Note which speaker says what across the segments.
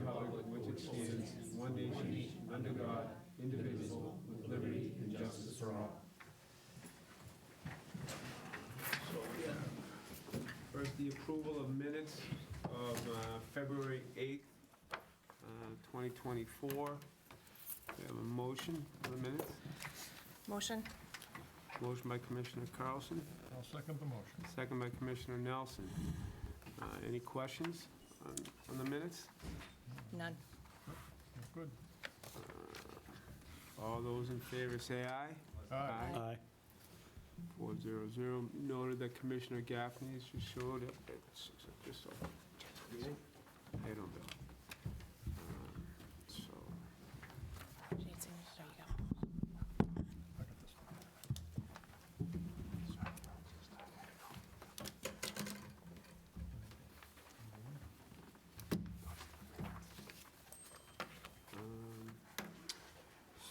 Speaker 1: republic for which it stands, one nation, under God, indivisible, with liberty and justice for all. First, the approval of minutes of February 8th, 2024. We have a motion for the minutes.
Speaker 2: Motion.
Speaker 1: Motion by Commissioner Carlson,
Speaker 3: I'll second the motion.
Speaker 1: second by Commissioner Nelson. Any questions on the minutes?
Speaker 2: None.
Speaker 3: That's good.
Speaker 1: All those in favor say aye.
Speaker 3: Aye.
Speaker 1: 400. Noted that Commissioner Gaffney has just showed up. Just so. I don't know. So,
Speaker 2: Jade signature, there you go.
Speaker 3: I got this one.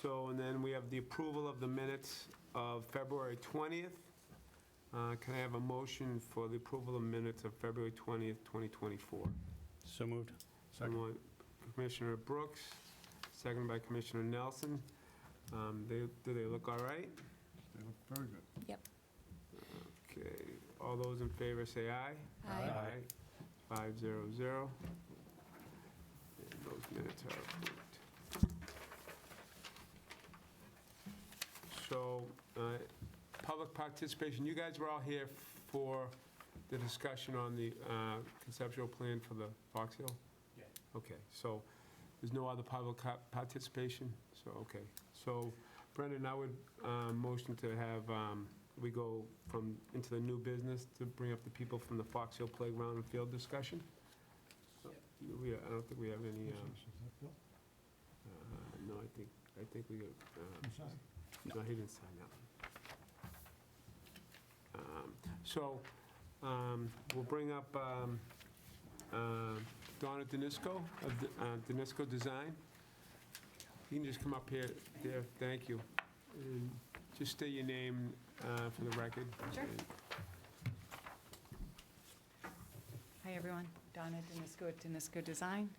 Speaker 1: so, and then we have the approval of the minutes of February 20th. Can I have a motion for the approval of minutes of February 20th, 2024?
Speaker 4: So moved.
Speaker 3: Second.
Speaker 1: Commissioner Brooks, second by Commissioner Nelson. Do they look all right?
Speaker 3: They look very good.
Speaker 2: Yep.
Speaker 1: Okay, all those in favor say aye.
Speaker 2: Aye.
Speaker 1: 500. And those minutes are approved. So, public participation, you guys were all here for the discussion on the conceptual plan for the Fox Hill?
Speaker 4: Yeah.
Speaker 1: Okay, so there's no other public participation? So, okay. So, Brendan, I would motion to have, we go into the new business to bring up the people from the Fox Hill Playground and Field discussion? I don't think we have any,
Speaker 3: Is that Bill?
Speaker 1: no, I think we got,
Speaker 3: You signed.
Speaker 1: no, he didn't sign that one. So, we'll bring up Donna Danisco of Danisco Design. You can just come up here, there, thank you. And just state your name for the record.
Speaker 2: Sure.
Speaker 5: Hi, everyone. Donna Danisco at Danisco Design.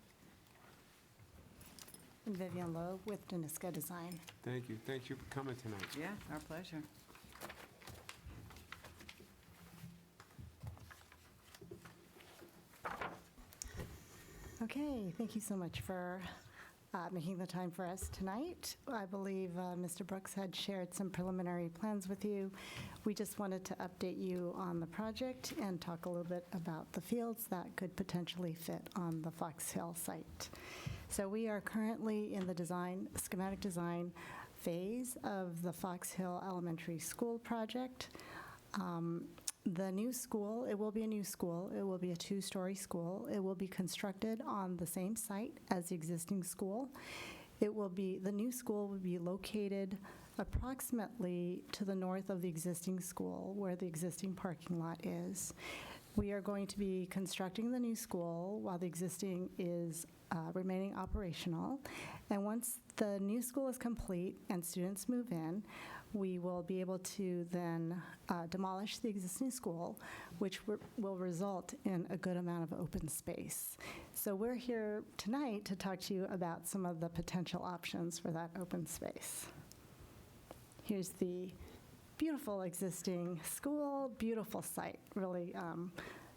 Speaker 6: And Vivian Lowe with Danisco Design.
Speaker 1: Thank you. Thank you for coming tonight.
Speaker 5: Yeah, our pleasure.
Speaker 6: Okay, thank you so much for making the time for us tonight. I believe Mr. Brooks had shared some preliminary plans with you. We just wanted to update you on the project and talk a little bit about the fields that could potentially fit on the Fox Hill site. So we are currently in the schematic design phase of the Fox Hill Elementary School project. The new school, it will be a new school. It will be a two-story school. It will be constructed on the same site as the existing school. The new school will be located approximately to the north of the existing school, where the existing parking lot is. We are going to be constructing the new school while the existing is remaining operational. And once the new school is complete and students move in, we will be able to then demolish the existing school, which will result in a good amount of open space. So we're here tonight to talk to you about some of the potential options for that open space. Here's the beautiful existing school, beautiful site, really.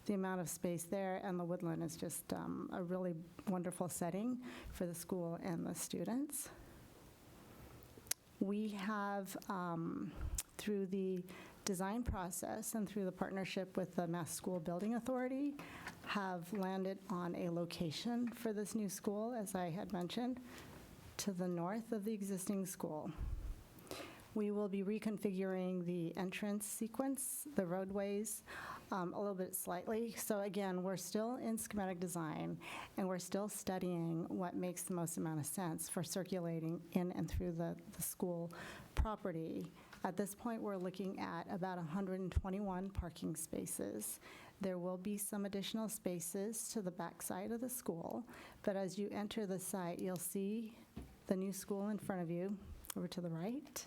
Speaker 6: The amount of space there and the woodland is just a really wonderful setting for the school and the students. We have, through the design process and through the partnership with the Mass School Building Authority, have landed on a location for this new school, as I had mentioned, to the north of the existing school. We will be reconfiguring the entrance sequence, the roadways, a little bit slightly. So again, we're still in schematic design, and we're still studying what makes the most amount of sense for circulating in and through the school property. At this point, we're looking at about 121 parking spaces. There will be some additional spaces to the back side of the school, but as you enter the site, you'll see the new school in front of you, over to the right.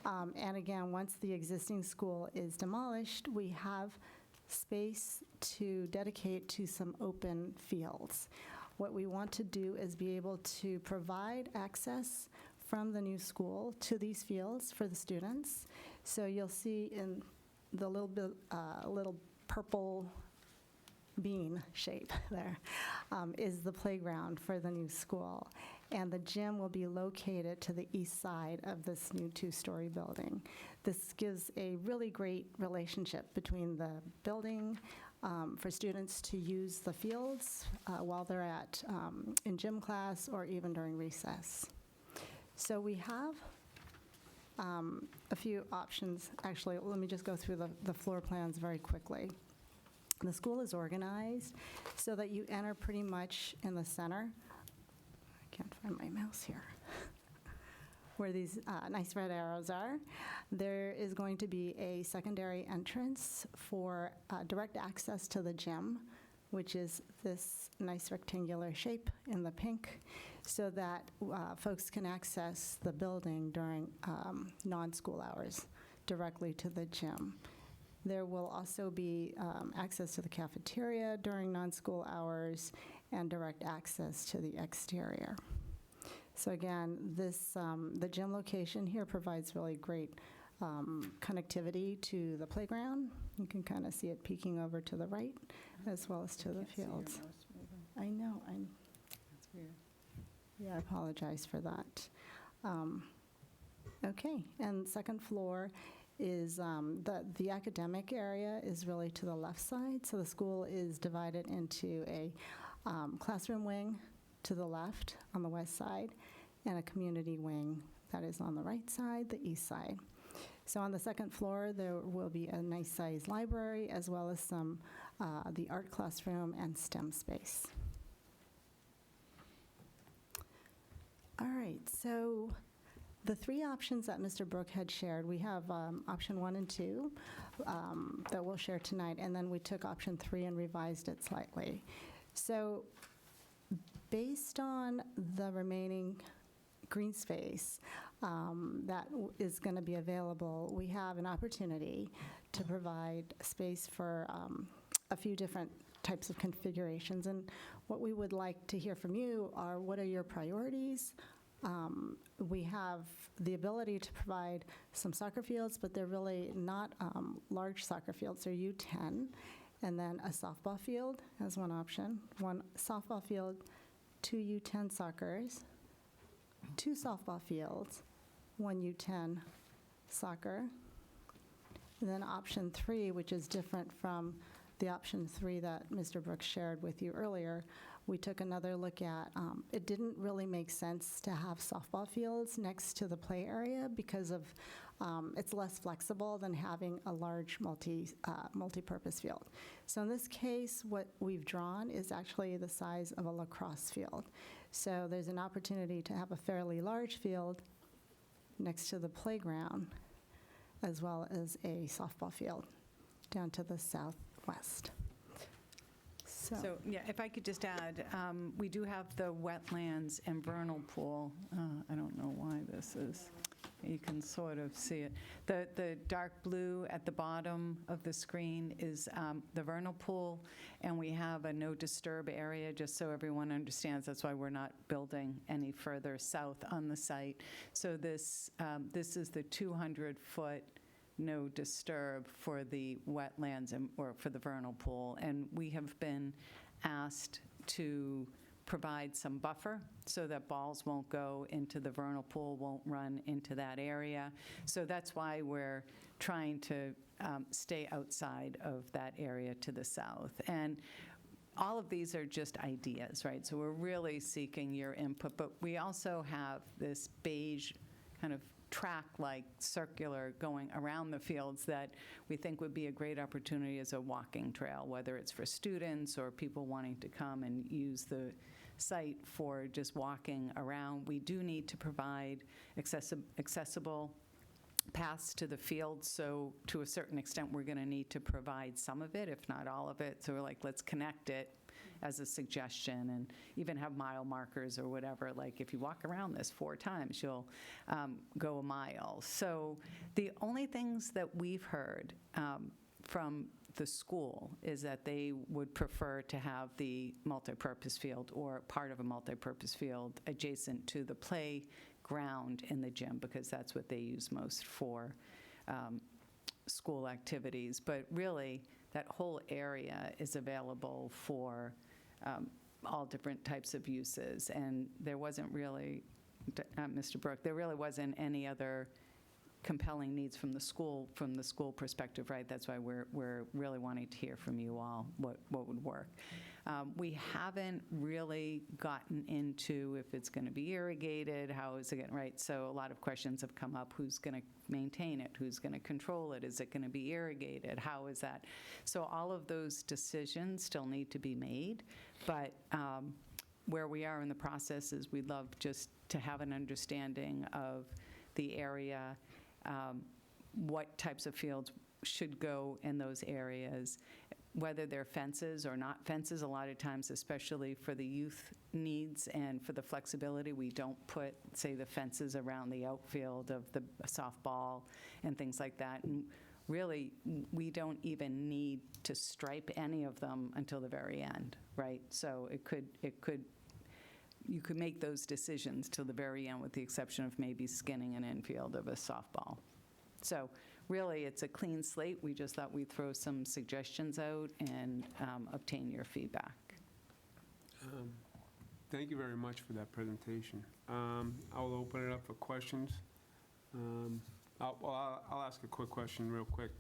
Speaker 6: And again, once the existing school is demolished, we have space to dedicate to some open fields. What we want to do is be able to provide access from the new school to these fields for the students. So you'll see in the little purple bean shape there is the playground for the new school. And the gym will be located to the east side of this new two-story building. This gives a really great relationship between the building for students to use the fields while they're in gym class or even during recess. So we have a few options. Actually, let me just go through the floor plans very quickly. The school is organized so that you enter pretty much in the center. I can't find my mouse here. Where these nice red arrows are. There is going to be a secondary entrance for direct access to the gym, which is this nice rectangular shape in the pink, so that folks can access the building during non-school hours directly to the gym. There will also be access to the cafeteria during non-school hours and direct access to the exterior. So again, the gym location here provides really great connectivity to the playground. You can kind of see it peeking over to the right as well as to the fields. I know,
Speaker 5: That's weird.
Speaker 6: yeah, I apologize for that. Okay, and second floor is the academic area is really to the left side. So the school is divided into a classroom wing to the left on the west side and a community wing that is on the right side, the east side. So on the second floor, there will be a nice-sized library as well as some the art classroom and STEM space. All right, so the three options that Mr. Brook had shared, we have option 1 and 2 that we'll share tonight, and then we took option 3 and revised it slightly. So based on the remaining green space that is going to be available, we have an opportunity to provide space for a few different types of configurations. And what we would like to hear from you are, what are your priorities? We have the ability to provide some soccer fields, but they're really not large soccer fields. They're U10, and then a softball field as one option. One softball field, 2 U10 soccers, 2 softball fields, 1 U10 soccer. And then option 3, which is different from the option 3 that Mr. Brooks shared with you earlier, we took another look at, it didn't really make sense to have softball fields next to the play area because of, it's less flexible than having a large multi-purpose field. So in this case, what we've drawn is actually the size of a lacrosse field. So there's an opportunity to have a fairly large field next to the playground, as well as a softball field down to the southwest.
Speaker 5: So, yeah, if I could just add, we do have the wetlands and vernal pool. I don't know why this is, you can sort of see it. The dark blue at the bottom of the screen is the vernal pool, and we have a no disturb area, just so everyone understands. That's why we're not building any further south on the site. So this is the 200-foot no disturb for the wetlands or for the vernal pool. And we have been asked to provide some buffer so that balls won't go into the vernal pool, won't run into that area. So that's why we're trying to stay outside of that area to the south. And all of these are just ideas, right? So we're really seeking your input. But we also have this beige kind of track-like circular going around the fields that we think would be a great opportunity as a walking trail, whether it's for students or people wanting to come and use the site for just walking around. We do need to provide accessible paths to the field, so to a certain extent we're going to need to provide some of it, if not all of it. So we're like, let's connect it as a suggestion, and even have mile markers or whatever. Like, if you walk around this 4 times, you'll go a mile. So the only things that we've heard from the school is that they would prefer to have the multipurpose field or part of a multipurpose field adjacent to the playground in the gym, because that's what they use most for school activities. But really, that whole area is available for all different types of uses. And there wasn't really, Mr. Brook, there really wasn't any other compelling needs from the school perspective, right? That's why we're really wanting to hear from you all what would work. We haven't really gotten into if it's going to be irrigated, how is it going, right? So a lot of questions have come up. Who's going to maintain it? Who's going to control it? Is it going to be irrigated? How is that? So all of those decisions still need to be made, but where we are in the process is we'd love just to have an understanding of the area, what types of fields should go in those areas, whether they're fences or not fences. A lot of times, especially for the youth needs and for the flexibility, we don't put, say, the fences around the outfield of the softball and things like that. And really, we don't even need to stripe any of them until the very end, right? So you could make those decisions till the very end, with the exception of maybe skinning an infield of a softball. So really, it's a clean slate. We just thought we'd throw some suggestions out and obtain your feedback.
Speaker 1: Thank you very much for that presentation. I'll open it up for questions. I'll ask a quick question real quick.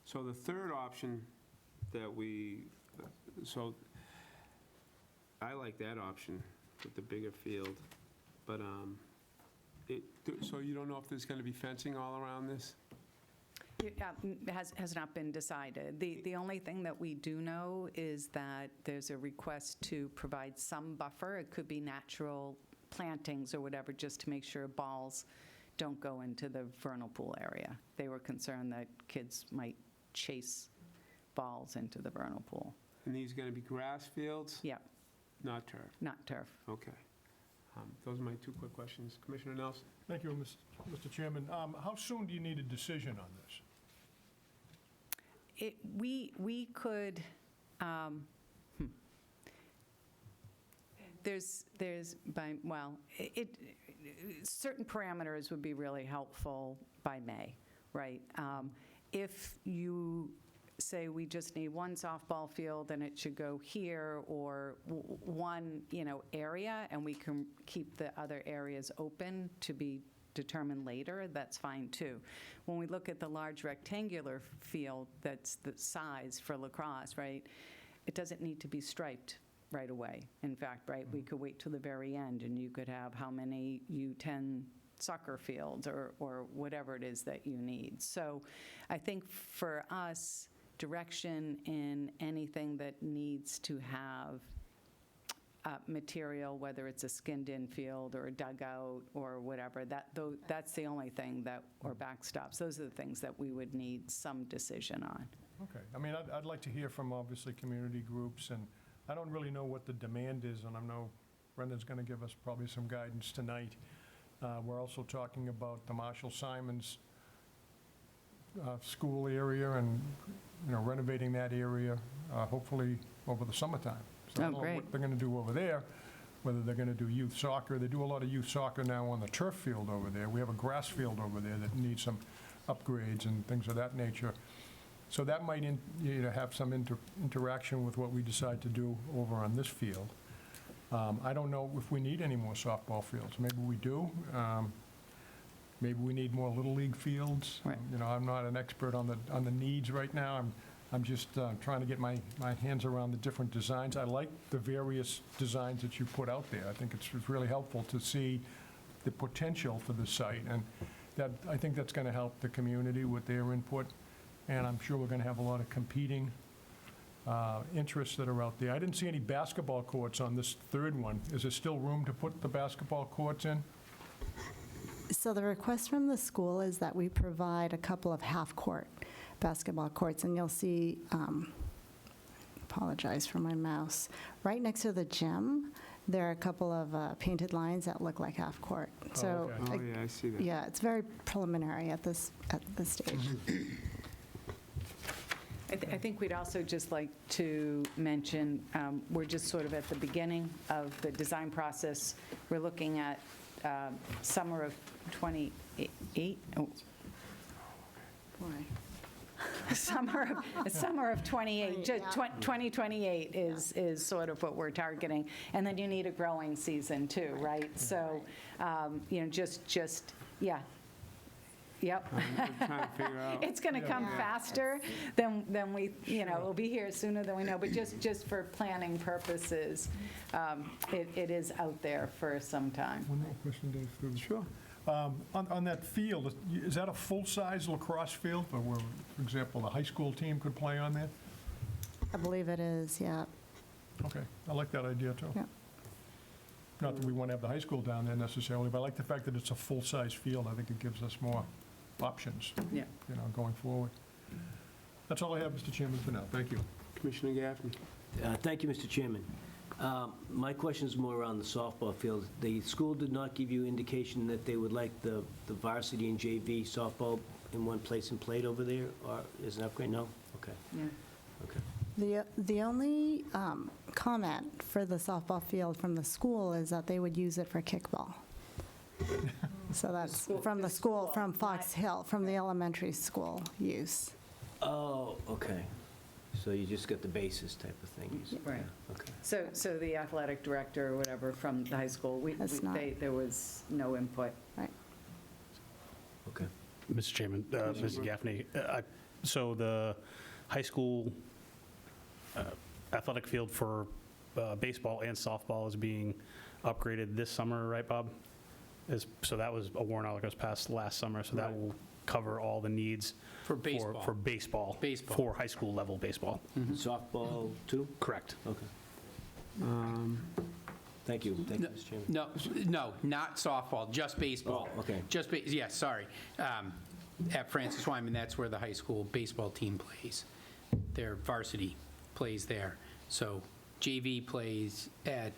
Speaker 1: So the third option that so I like that option with the bigger field, but so you don't know if there's going to be fencing all around this?
Speaker 5: It has not been decided. The only thing that we do know is that there's a request to provide some buffer. It could be natural plantings or whatever, just to make sure balls don't go into the vernal pool area. They were concerned that kids might chase balls into the vernal pool.
Speaker 1: And these going to be grass fields?
Speaker 5: Yeah,
Speaker 1: Not turf?
Speaker 5: not turf.
Speaker 1: Okay. Those are my two quick questions. Commissioner Nelson?
Speaker 3: Thank you, Mr. Chairman. How soon do you need a decision on this?
Speaker 5: We could, certain parameters would be really helpful by May, right? If you say we just need one softball field and it should go here, or one, area, and we can keep the other areas open to be determined later, that's fine too. When we look at the large rectangular field, that's the size for lacrosse, right? It doesn't need to be striped right away. In fact, right, we could wait till the very end, and you could have how many U10 soccer fields or whatever it is that you need. So I think for us, direction in anything that needs to have material, whether it's a skinned-in field or a dugout or whatever, that's the only thing that, or backstops. Those are the things that we would need some decision on.
Speaker 3: Okay. I mean, I'd like to hear from, obviously, community groups, and I don't really know what the demand is, and I know Brendan's going to give us probably some guidance tonight. We're also talking about the Marshall Simons school area and, renovating that area, hopefully over the summertime. So I don't know
Speaker 5: great.
Speaker 3: what they're going to do over there, whether they're going to do youth soccer. They do a lot of youth soccer now on the turf field over there. We have a grass field over there that needs some upgrades and things of that nature. So that might have some interaction with what we decide to do over on this field. I don't know if we need any more softball fields. Maybe we do. Maybe we need more Little League fields.
Speaker 5: Right.
Speaker 3: I'm not an expert on the needs right now. I'm just trying to get my hands around the different designs. I like the various designs that you put out there. I think it's really helpful to see the potential for the site, and I think that's going to help the community with their input, and I'm sure we're going to have a lot of competing interests that are out there. I didn't see any basketball courts on this third one. Is there still room to put the basketball courts in?
Speaker 6: So the request from the school is that we provide a couple of half-court basketball courts, and you'll see, apologize for my mouse, right next to the gym, there are a couple of painted lines that look like half-court. So,
Speaker 3: okay.
Speaker 1: Oh, yeah, I see that.
Speaker 6: yeah, it's very preliminary at this stage.
Speaker 5: I think we'd also just like to mention, we're just sort of at the beginning of the design process. We're looking at summer of 28, oh, why? Summer of 28,
Speaker 6: Yeah.
Speaker 5: 2028 is sort of what we're targeting. And then you need a growing season too, right? So, yeah. Yep.
Speaker 1: I'm trying to figure out.
Speaker 5: It's going to come
Speaker 6: Yeah.
Speaker 5: faster than we, it'll be here sooner than we know, but just for planning purposes, it is out there for some time.
Speaker 3: One more question, Dave. through the-
Speaker 1: Sure.
Speaker 3: On that field, is that a full-size lacrosse field, or where, for example, the high school team could play on there?
Speaker 6: I believe it is, yeah.
Speaker 3: Okay, I like that idea, too.
Speaker 6: Yeah.
Speaker 3: Not that we want to have the high school down there necessarily, but I like the fact that it's a full-size field. I think it gives us more options,
Speaker 5: Yeah.
Speaker 3: going forward. That's all I have, Mr. Chairman, for now. Thank you.
Speaker 1: Commissioner Gaffney.
Speaker 4: Thank you, Mr. Chairman. My question is more around the softball field. The school did not give you indication that they would like the varsity and JV softball in one place and played over there, or is an upgrade? No? Okay,
Speaker 5: Yeah.
Speaker 4: okay.
Speaker 6: The only comment for the softball field from the school is that they would use it for kickball. So that's from the school, from Fox Hill, from the elementary school use.
Speaker 4: Oh, okay. So you just got the basis type of thing? you said.
Speaker 5: Right.
Speaker 4: Okay.
Speaker 5: So the athletic director or whatever from the high school,
Speaker 6: That's not-
Speaker 5: there was no input.
Speaker 4: Okay.
Speaker 7: Mr. Chairman, Mrs. Gaffney, so the high school athletic field for baseball and softball is being upgraded this summer, right, Bob? So that was a warrant article that was passed last summer, so that
Speaker 1: Right.
Speaker 7: will cover all the needs
Speaker 8: For baseball.
Speaker 7: for baseball.
Speaker 8: Baseball.
Speaker 7: For high school level baseball.
Speaker 4: Softball, too?
Speaker 7: Correct.
Speaker 4: Okay.
Speaker 1: Um,
Speaker 4: Thank you, Mr. Chairman.
Speaker 8: No, not softball, just baseball.
Speaker 4: Oh, okay.
Speaker 8: Yeah, sorry. At Francis Wyman, that's where the high school baseball team plays. Their varsity plays there. So JV plays at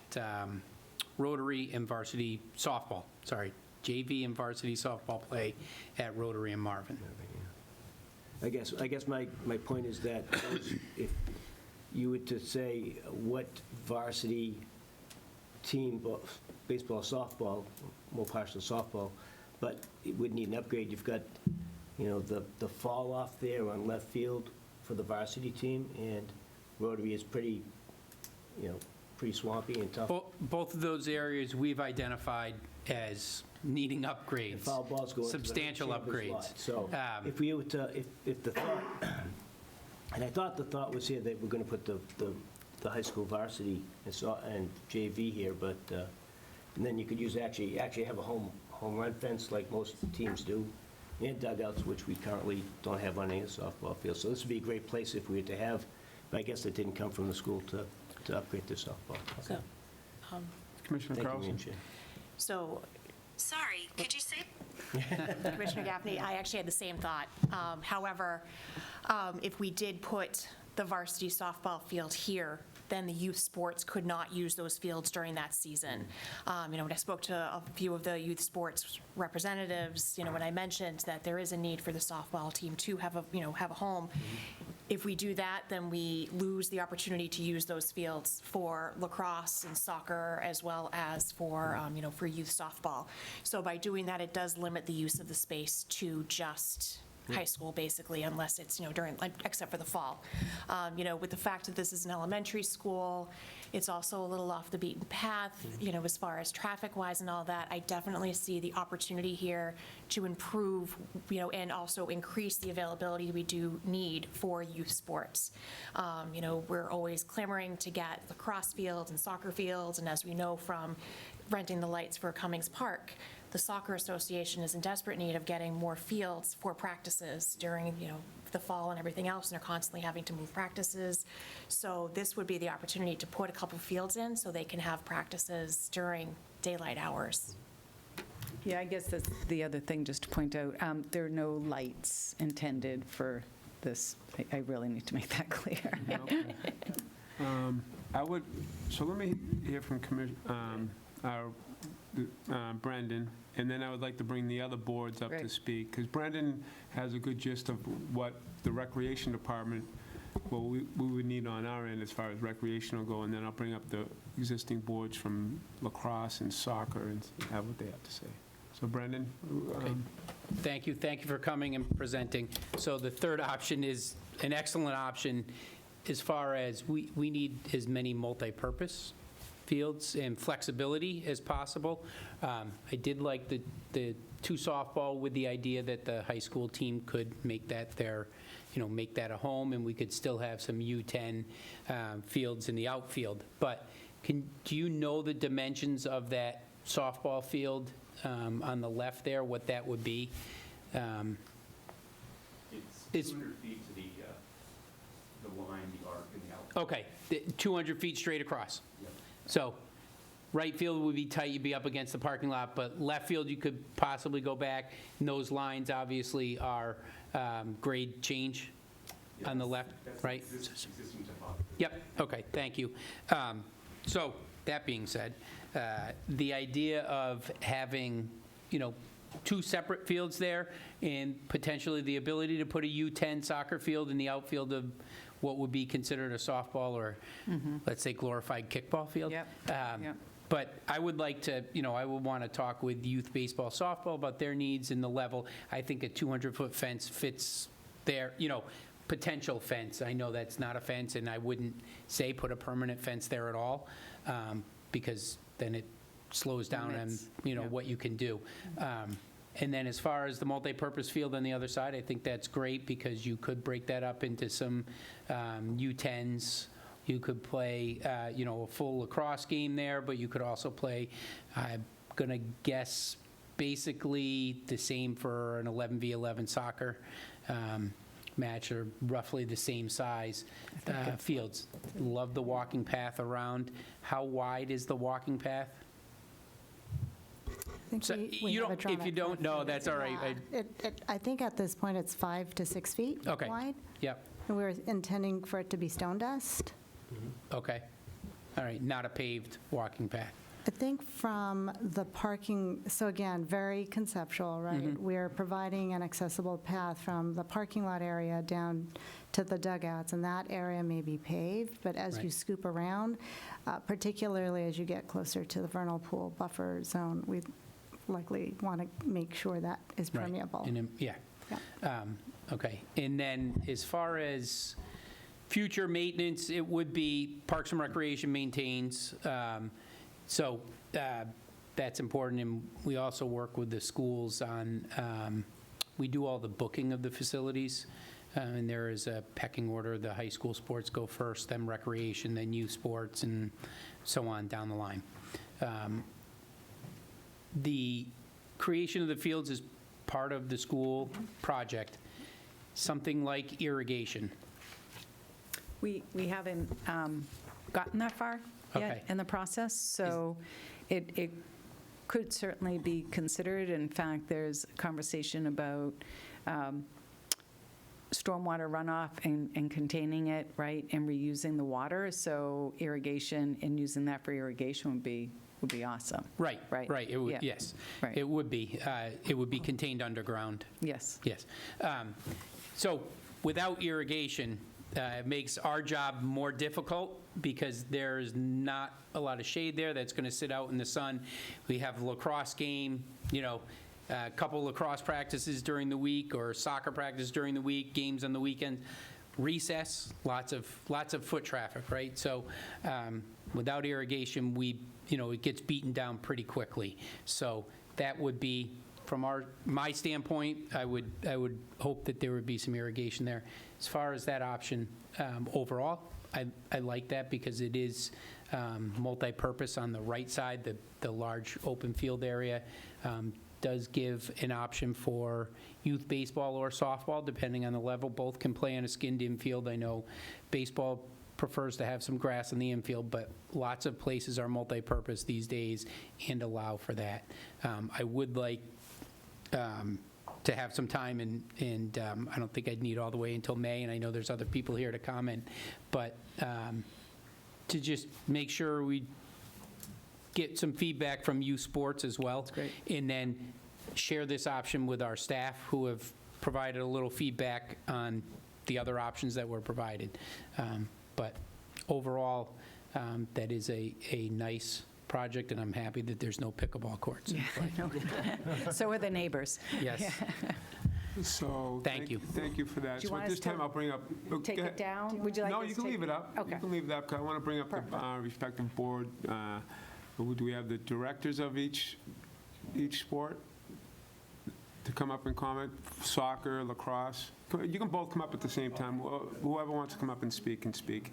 Speaker 8: Rotary, and varsity softball, sorry. JV and varsity softball play at Rotary and Marvin.
Speaker 4: I guess my point is that if you were to say what varsity team, baseball, softball, more partial softball, but it would need an upgrade. You've got, the fall off there on left field for the varsity team, and Rotary is pretty swampy and tough.
Speaker 8: Both of those areas we've identified as needing
Speaker 4: And
Speaker 8: upgrades.
Speaker 4: foul balls go into the
Speaker 8: Substantial
Speaker 4: chambers
Speaker 8: upgrades.
Speaker 4: lot. So
Speaker 8: Um,
Speaker 4: if we were to, if the thought, and I thought the thought was here that we're going to put the high school varsity and JV here, but, and then you could use, actually have a home run fence like most teams do, and dugouts, which we currently don't have on any softball field. So this would be a great place if we were to have, but I guess it didn't come from the school to upgrade the softball.
Speaker 2: So,
Speaker 1: Commissioner
Speaker 4: Thank you,
Speaker 1: Carlson.
Speaker 4: Madam Chair.
Speaker 9: So, sorry, could you say? Commissioner Gaffney, I actually had the same thought. However, if we did put the varsity softball field here, then the youth sports could not use those fields during that season. When I spoke to a few of the youth sports representatives, when I mentioned that there is a need for the softball team to have a home, if we do that, then we lose the opportunity to use those fields for lacrosse and soccer, as well as for, for youth softball. So by doing that, it does limit the use of the space to just high school, basically, unless it's, except for the fall. With the fact that this is an elementary school, it's also a little off the beaten path, as far as traffic-wise and all that. I definitely see the opportunity here to improve, and also increase the availability we do need for youth sports. We're always clamoring to get lacrosse fields and soccer fields, and as we know from renting the lights for Cummings Park, the Soccer Association is in desperate need of getting more fields for practices during, the fall and everything else, and they're constantly having to move practices. So this would be the opportunity to put a couple fields in so they can have practices during daylight hours.
Speaker 5: Yeah, I guess that's the other thing, just to point out, there are no lights intended for this. I really need to make that clear.
Speaker 1: So let me hear from Brendan, and then I would like to bring the other boards up to
Speaker 5: Great.
Speaker 1: speak, because Brendan has a good gist of what the Recreation Department what we would need on our end as far as recreational go, and then I'll bring up the existing boards from lacrosse and soccer and have what they have to say. So Brendan?
Speaker 8: Thank you for coming and presenting. So the third option is an excellent option as far as we need as many multi-purpose fields and flexibility as possible. I did like the 2 softball with the idea that the high school team could make that make that a home, and we could still have some U10 fields in the outfield. But do you know the dimensions of that softball field on the left there, what that would be?
Speaker 7: It's 200 feet to the line, the arc, and the outfield.
Speaker 8: Okay, 200 feet straight across.
Speaker 7: Yep.
Speaker 8: So right field would be tight, you'd be up against the parking lot, but left field, you could possibly go back. And those lines obviously are grade change on the left, right?
Speaker 7: Existing topography.
Speaker 8: Yep, okay, thank you. So, that being said, the idea of having, 2 separate fields there and potentially the ability to put a U10 soccer field in the outfield of what would be considered a softball or, let's say, glorified kickball field.
Speaker 5: Yep, yep.
Speaker 8: But I would like to, I would want to talk with youth baseball, softball about their needs and the level. I think a 200-foot fence fits their, potential fence. I know that's not a fence, and I wouldn't say put a permanent fence there at all, because then it slows down on,
Speaker 5: Limits,
Speaker 8: what you can do. And then as far as the multipurpose field on the other side, I think that's great because you could break that up into some U10s. You could play, a full lacrosse game there, but you could also play, I'm going to guess, basically the same for an 11v11 soccer match, or roughly the same size fields. Love the walking path around. How wide is the walking path?
Speaker 6: I think
Speaker 8: So
Speaker 6: we
Speaker 8: you
Speaker 6: have it
Speaker 8: don't,
Speaker 6: drawn
Speaker 8: if you
Speaker 6: up
Speaker 8: don't know,
Speaker 6: for
Speaker 8: that's all right.
Speaker 6: I think at this point, it's 5 to 6 feet
Speaker 8: Okay.
Speaker 6: wide.
Speaker 8: Yep,
Speaker 6: And we're intending for it to be stone dust.
Speaker 8: okay. All right, not a paved walking path.
Speaker 6: I think from the parking, so again, very conceptual, right? We're providing an accessible path from the parking lot area down to the dugouts, and that area may be paved, but as you
Speaker 8: Right.
Speaker 6: scoop around, particularly as you get closer to the vernal pool buffer zone, we likely want to make sure that is
Speaker 8: Right.
Speaker 6: permeable.
Speaker 8: And then- Yeah. Okay. And then as far as future maintenance, it would be Parks and Recreation maintains. So that's important. And we also work with the schools on, we do all the booking of the facilities. And there is a pecking order. The high school sports go first, then recreation, then youth sports, and so on down the line. The creation of the fields is part of the school project. Something like irrigation.
Speaker 5: We haven't gotten that far
Speaker 8: Okay.
Speaker 5: yet in the process, so it could certainly be considered. In fact, there's conversation about stormwater runoff and containing it, right, and reusing the water. So irrigation and using that for irrigation would be awesome.
Speaker 8: Right,
Speaker 5: Right.
Speaker 8: right. It would,
Speaker 5: Yeah.
Speaker 8: yes.
Speaker 5: Right.
Speaker 8: It would be. It would be contained underground.
Speaker 5: Yes.
Speaker 8: Yes. So without irrigation, it makes our job more difficult because there's not a lot of shade there that's going to sit out in the sun. We have a lacrosse game, a couple lacrosse practices during the week or soccer practice during the week, games on the weekend, recess, lots of foot traffic, right? So without irrigation, it gets beaten down pretty quickly. So that would be, from my standpoint, I would hope that there would be some irrigation there. As far as that option, overall, I like that because it is multi-purpose on the right side, the large open field area does give an option for youth baseball or softball, depending on the level. Both can play on a skinned infield. I know baseball prefers to have some grass in the infield, but lots of places are multi-purpose these days and allow for that. I would like to have some time, and I don't think I'd need all the way until May, and I know there's other people here to comment, but to just make sure we get some feedback from youth sports as well.
Speaker 5: That's great.
Speaker 8: And then share this option with our staff who have provided a little feedback on the other options that were provided. But overall, that is a nice project, and I'm happy that there's no pickleball courts in play.
Speaker 5: So are the neighbors.
Speaker 8: Yes.
Speaker 1: So.
Speaker 8: Thank you.
Speaker 1: Thank you for that.
Speaker 5: Do you
Speaker 1: So
Speaker 5: want
Speaker 1: at
Speaker 5: us
Speaker 1: this time,
Speaker 5: to
Speaker 1: I'll bring up.
Speaker 5: Take
Speaker 1: go
Speaker 5: it
Speaker 1: ahead.
Speaker 5: down? Would you like
Speaker 1: No,
Speaker 5: us
Speaker 1: you
Speaker 5: to
Speaker 1: can
Speaker 5: take
Speaker 1: leave it up.
Speaker 5: Okay.
Speaker 1: You can leave it up, because I want to bring up the respective board. Do we have the directors of each sport to come up and comment? Soccer, lacrosse? You can both come up at the same time. Whoever wants to come up and speak can speak.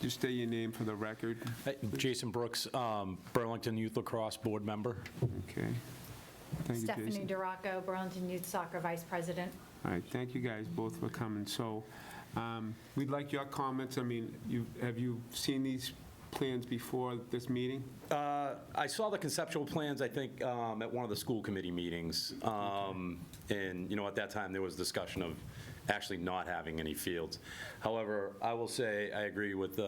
Speaker 1: Just state your name for the record.
Speaker 10: Jason Brooks, Burlington Youth Lacrosse Board Member.
Speaker 1: Okay. Thank you,
Speaker 11: Stephanie
Speaker 1: Jason.
Speaker 11: DeRocco, Burlington Youth Soccer Vice President.
Speaker 1: All right, thank you guys both for coming. So we'd like your comments. I mean, have you seen these plans before this meeting?
Speaker 10: I saw the conceptual plans, I think, at one of the school committee meetings. And, you know, at that time, there was discussion of actually not having any fields. However, I will say, I agree with,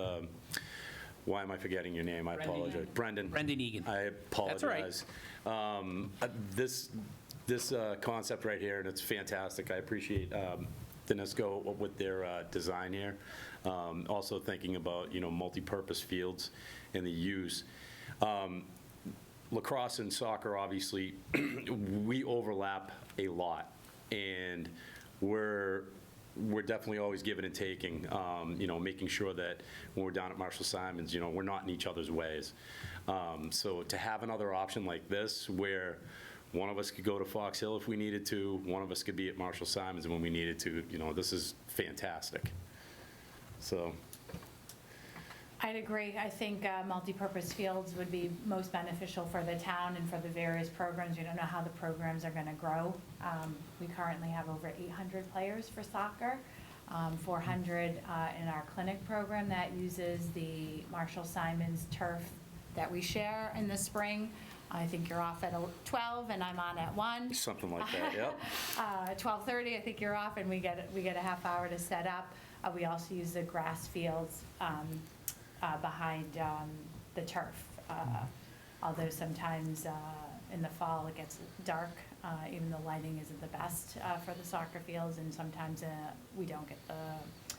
Speaker 10: why am I forgetting your name? I apologize. Brendan.
Speaker 8: Brendan Egan.
Speaker 10: I apologize.
Speaker 8: That's all right.
Speaker 10: This concept right here, and it's fantastic. I appreciate Danisco with their design here. Also thinking about, you know, multi-purpose fields and the use. Lacrosse and soccer, obviously, we overlap a lot, and we're definitely always giving and taking, you know, making sure that when we're down at Marshall Simons, you know, we're not in each other's ways. So to have another option like this, where one of us could go to Fox Hill if we needed to, one of us could be at Marshall Simons when we needed to, you know, this is fantastic. So.
Speaker 11: I'd agree. I think multipurpose fields would be most beneficial for the town and for the various programs. We don't know how the programs are going to grow. We currently have over 800 players for soccer, 400 in our clinic program that uses the Marshall Simons turf that we share in the spring. I think you're off at 12 and I'm on at 1.
Speaker 10: Something like that, yep.
Speaker 11: 12:30, I think you're off, and we get a half hour to set up. We also use the grass fields behind the turf. Although sometimes in the fall it gets dark, even the lighting isn't the best for the soccer fields, and sometimes we don't get the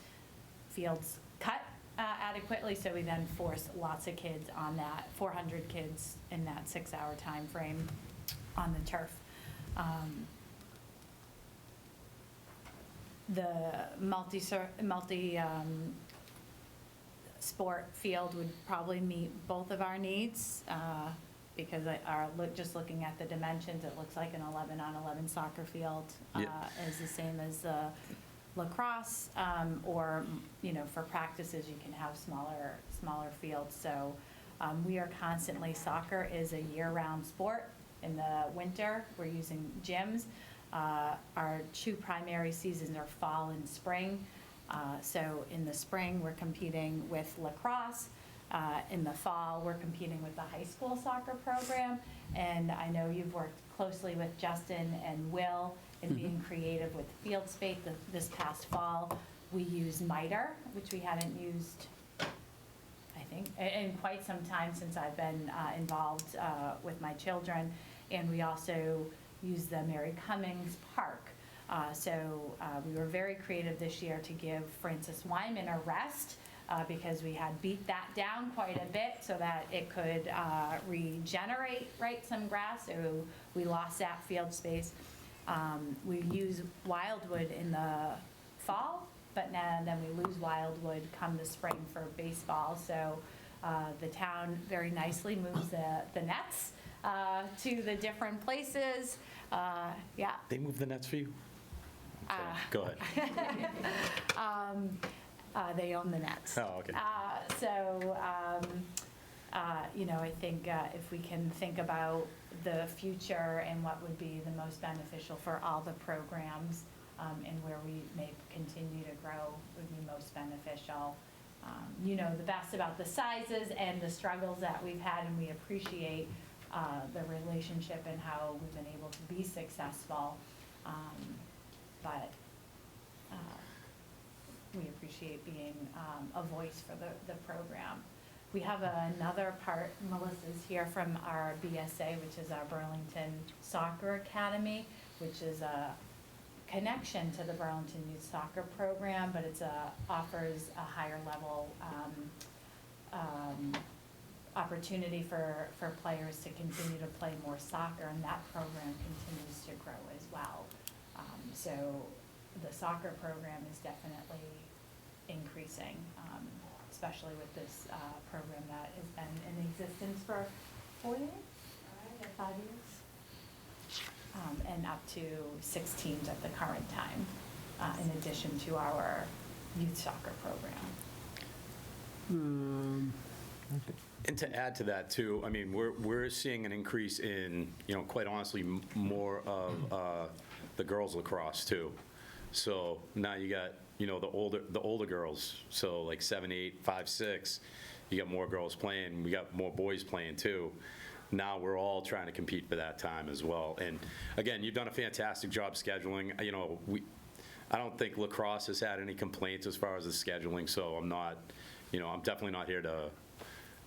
Speaker 11: fields cut adequately, so we then force lots of kids on that, 400 kids in that 6-hour time frame on the turf. The multi sport field would probably meet both of our needs, because just looking at the dimensions, it looks like an 11-on-11 soccer field is the same as the lacrosse, or, you know, for practices, you can have smaller fields. So we are constantly, soccer is a year-round sport. In the winter, we're using gyms. Our 2 primary seasons are fall and spring. So in the spring, we're competing with lacrosse. In the fall, we're competing with the high school soccer program. And I know you've worked closely with Justin and Will in being creative with field space. This past fall, we used miter, which we hadn't used, I think, in quite some time since I've been involved with my children. And we also used the Mary Cummings Park. So we were very creative this year to give Francis Wyman a rest, because we had beat that down quite a bit so that it could regenerate, right, some grass. So we lost that field space. We use wildwood in the fall, but then we lose wildwood come the spring for baseball. So the town very nicely moves the nets to the different places. Yeah.
Speaker 10: They move the nets for you? Go ahead.
Speaker 11: They own the nets.
Speaker 10: Oh, okay.
Speaker 11: You know, I think if we can think about the future and what would be the most beneficial for all the programs, and where we may continue to grow would be most beneficial. You know the best about the sizes and the struggles that we've had, and we appreciate the relationship and how we've been able to be successful. But we appreciate being a voice for the program. We have another part, Melissa's here from our BSA, which is our Burlington Soccer Academy, which is a connection to the Burlington Youth Soccer Program, but it's offers a higher level opportunity for players to continue to play more soccer, and that program continues to grow as well. So the soccer program is definitely increasing, especially with this program that has been in existence for 4 years, 5 years, and up to 6 teams at the current time, in addition to our youth soccer program.
Speaker 10: And to add to that too, I mean, we're seeing an increase in, quite honestly, more of the girls lacrosse too. So now you got, the older girls, so like 7, 8, 5, 6, you got more girls playing, we got more boys playing too. Now we're all trying to compete for that time as well. And again, you've done a fantastic job scheduling. I don't think lacrosse has had any complaints as far as the scheduling, so I'm not, I'm definitely not here to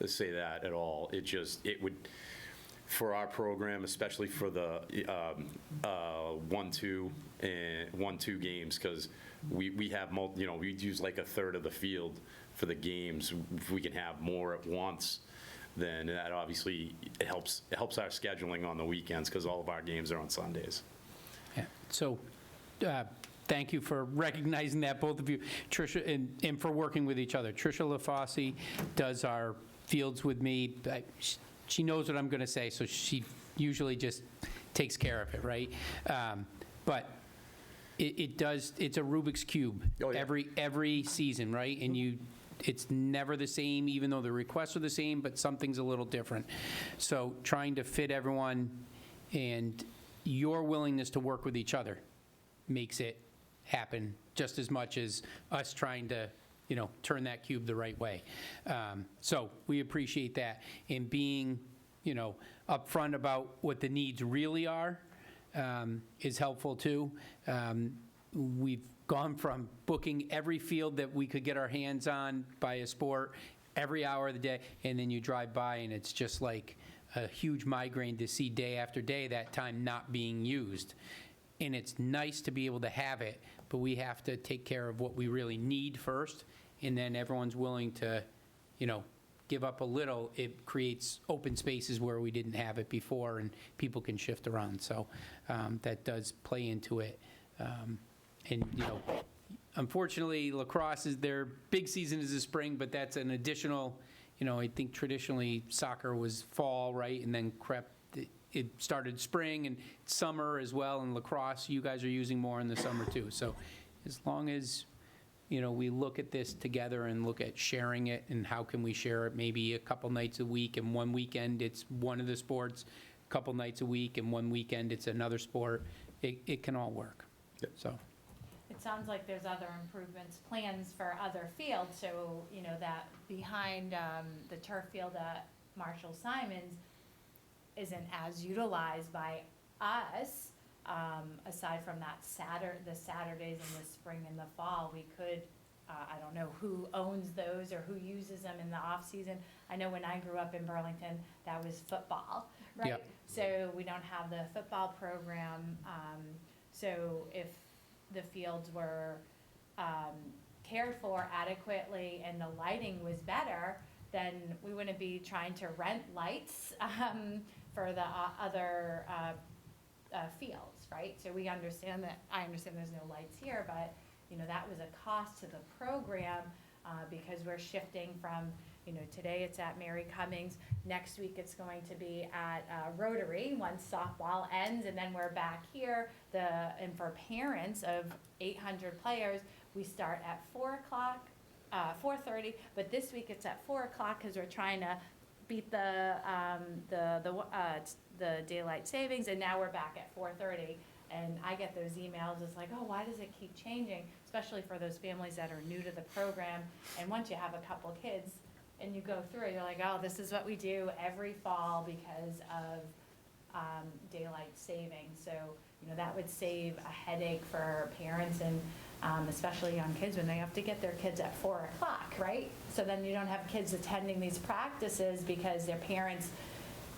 Speaker 10: say that at all. It would, for our program, especially for the 1-2 games, because we have, we use like a third of the field for the games. If we can have more at once, then that obviously it helps our scheduling on the weekends, because all of our games are on Sundays.
Speaker 8: Yeah. So, thank you for recognizing that, both of you, Tricia, and for working with each other. Tricia LaFosse does our fields with me. She knows what I'm going to say, so she usually just takes care of it, right? But it's a Rubik's Cube.
Speaker 10: Oh, yeah.
Speaker 8: Every season, right? And it's never the same, even though the requests are the same, but something's a little different. So trying to fit everyone and your willingness to work with each other makes it happen just as much as us trying to, turn that cube the right way. So we appreciate that. And being, upfront about what the needs really are is helpful too. We've gone from booking every field that we could get our hands on by a sport every hour of the day, and then you drive by and it's just like a huge migraine to see day after day that time not being used. And it's nice to be able to have it, but we have to take care of what we really need first, and then everyone's willing to, give up a little. It creates open spaces where we didn't have it before, and people can shift around. So that does play into it. And, unfortunately, lacrosse is their big season is the spring, but that's an additional, I think traditionally soccer was fall, right? And then it started spring and summer as well, and lacrosse, you guys are using more in the summer too. So as long as, we look at this together and look at sharing it and how can we share it, maybe a couple nights a week and one weekend it's one of the sports, a couple nights a week and one weekend it's another sport, it can all work.
Speaker 10: Yep.
Speaker 8: So.
Speaker 11: It sounds like there's other improvements, plans for other fields, so, that behind the turf field at Marshall Simons isn't as utilized by us, aside from the Saturdays in the spring and the fall. We could, I don't know who owns those or who uses them in the off-season. I know when I grew up in Burlington, that was football, right?
Speaker 8: Yep.
Speaker 11: So we don't have the football program, so if the fields were cared for adequately and the lighting was better, then we wouldn't be trying to rent lights for the other fields, right? So I understand there's no lights here, but, that was a cost to the program because we're shifting from, today it's at Mary Cummings, next week it's going to be at Rotary once softball ends, and then we're back here. And for parents of 800 players, we start at 4:30, but this week it's at 4 o'clock because we're trying to beat the daylight savings, and now we're back at 4:30. And I get those emails, it's like, oh, why does it keep changing? Especially for those families that are new to the program. And once you have a couple kids and you go through it, you're like, oh, this is what we do every fall because of daylight saving. So, that would save a headache for parents and especially young kids, when they have to get their kids at 4 o'clock, right? So then you don't have kids attending these practices because their parents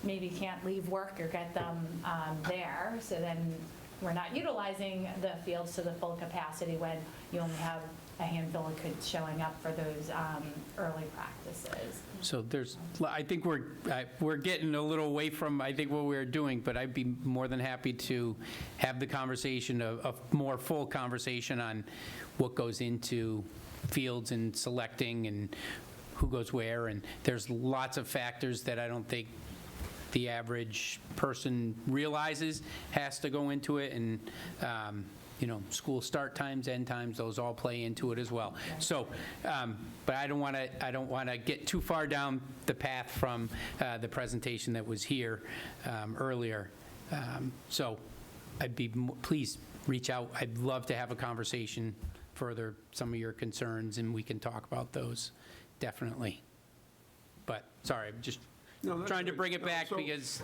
Speaker 11: maybe can't leave work or get them there. So then we're not utilizing the fields to the full capacity when you only have a handful of kids showing up for those early practices.
Speaker 8: So I think we're getting a little away from, I think, what we're doing, but I'd be more than happy to have the conversation, a more full conversation on what goes into fields and selecting and who goes where, and there's lots of factors that I don't think the average person realizes has to go into it, and school start times, end times, those all play into it as well. So, but I don't want to get too far down the path from the presentation that was here earlier. So, please reach out. I'd love to have a conversation, further some of your concerns, and we can talk about those, definitely. But, sorry, I'm just trying to bring it back because...